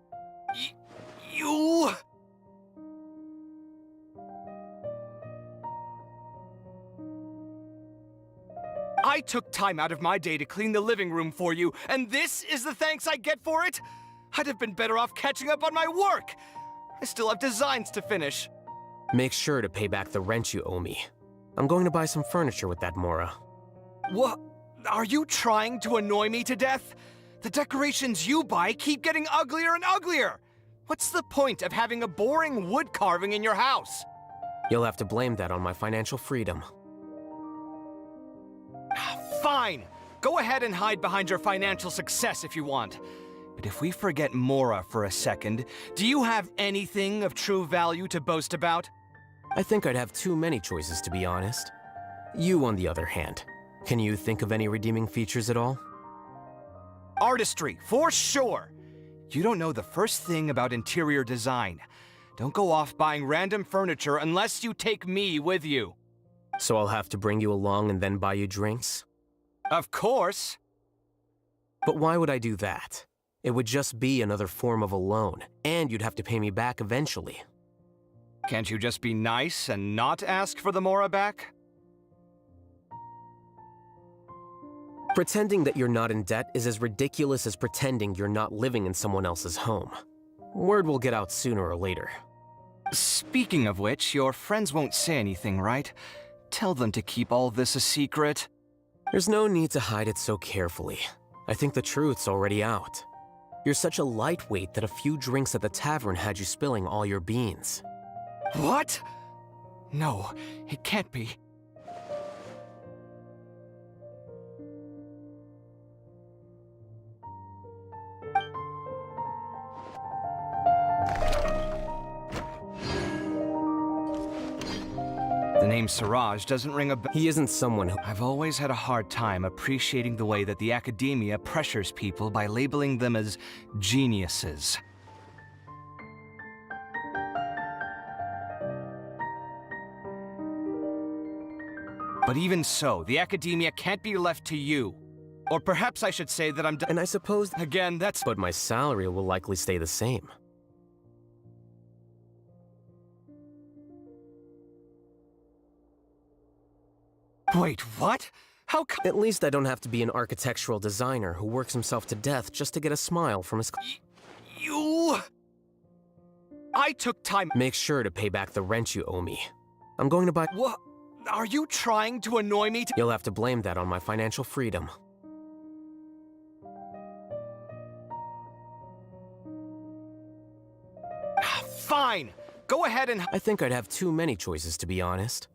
You... I took time out of my day to clean the living room for you, and this is the thanks I get for it? I'd have been better off catching up on my work. I still have designs to finish. Make sure to pay back the rent you owe me. I'm going to buy some furniture with that, Mora. What? Are you trying to annoy me to death? The decorations you buy keep getting uglier and uglier. What's the point of having a boring wood carving in your house? You'll have to blame that on my financial freedom. Fine! Go ahead and hide behind your financial success if you want. But if we forget Mora for a second, do you have anything of true value to boast about? I think I'd have too many choices, to be honest. You, on the other hand, can you think of any redeeming features at all? Artistry, for sure. You don't know the first thing about interior design. Don't go off buying random furniture unless you take me with you. So I'll have to bring you along and then buy you drinks? Of course. But why would I do that? It would just be another form of a loan, and you'd have to pay me back eventually. Can't you just be nice and not ask for the Mora back? Pretending that you're not in debt is as ridiculous as pretending you're not living in someone else's home. Word will get out sooner or later. Speaking of which, your friends won't say anything, right? Tell them to keep all this a secret. There's no need to hide it so carefully. I think the truth's already out. You're such a lightweight that a few drinks at the tavern had you spilling all your beans. What? No, it can't be. The name Suraj doesn't ring a bell. He isn't someone who... I've always had a hard time appreciating the way that the academia pressures people by labeling them as geniuses. But even so, the academia can't be left to you. Or perhaps I should say that I'm And I suppose... Again, that's... But my salary will likely stay the same. Wait, what? How At least I don't have to be an architectural designer who works himself to death just to get a smile from his... You... I took time... Make sure to pay back the rent you owe me. I'm going to buy... What? Are you trying to annoy me? You'll have to blame that on my financial freedom. Fine! Go ahead and... I think I'd have too many choices, to be honest.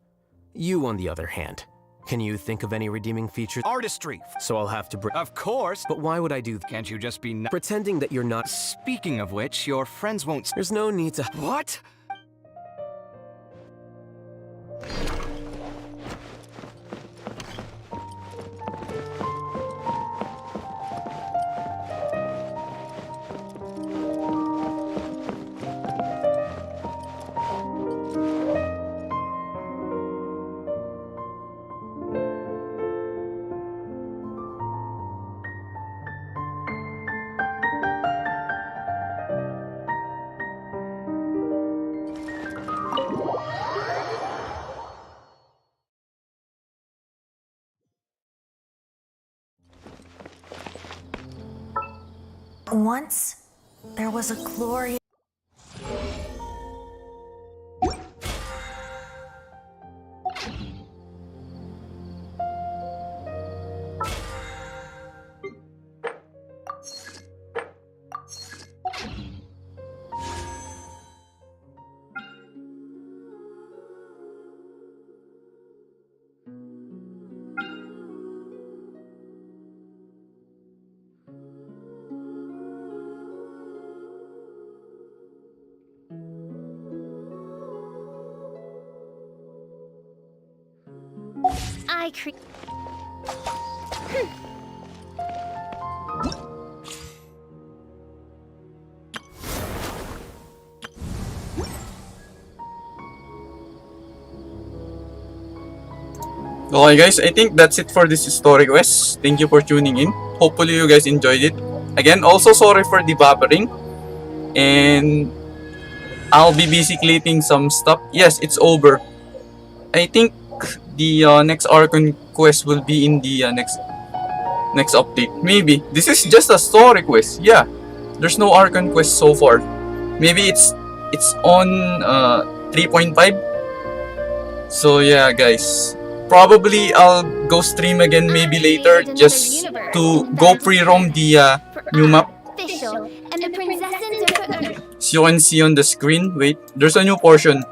You, on the other hand. Can you think of any redeeming features? Artistry. So I'll have to Of course. But why would I do that? Can't you just be Pretending that you're not... Speaking of which, your friends won't... There's no need to... What? Once, there was a glorious... Okay guys, I think that's it for this story quest. Thank you for tuning in. Hopefully you guys enjoyed it. Again, also sorry for the buffering. And I'll be basically cleaning some stuff. Yes, it's over. I think the next Archon quest will be in the next update. Maybe. This is just a story quest. Yeah. There's no Archon quest so far. Maybe it's on 3.5. So yeah guys. Probably I'll go stream again maybe later just to go pre-roam the new map. So you can see on the screen, wait, there's a new portion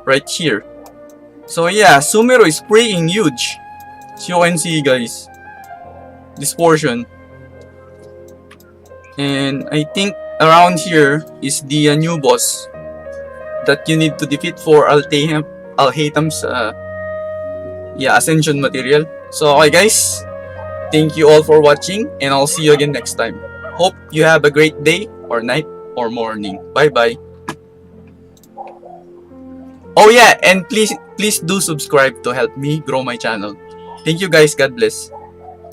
right here. So yeah, Sumeru is freaking huge. So you can see guys, this portion. And I think around here is the new boss that you need to defeat for Alhaitham's ascension material. So okay guys, thank you all for watching, and I'll see you again next time. Hope you have a great day, or night, or morning. Bye-bye. Oh yeah, and please do subscribe to help me grow my channel. Thank you guys. God bless.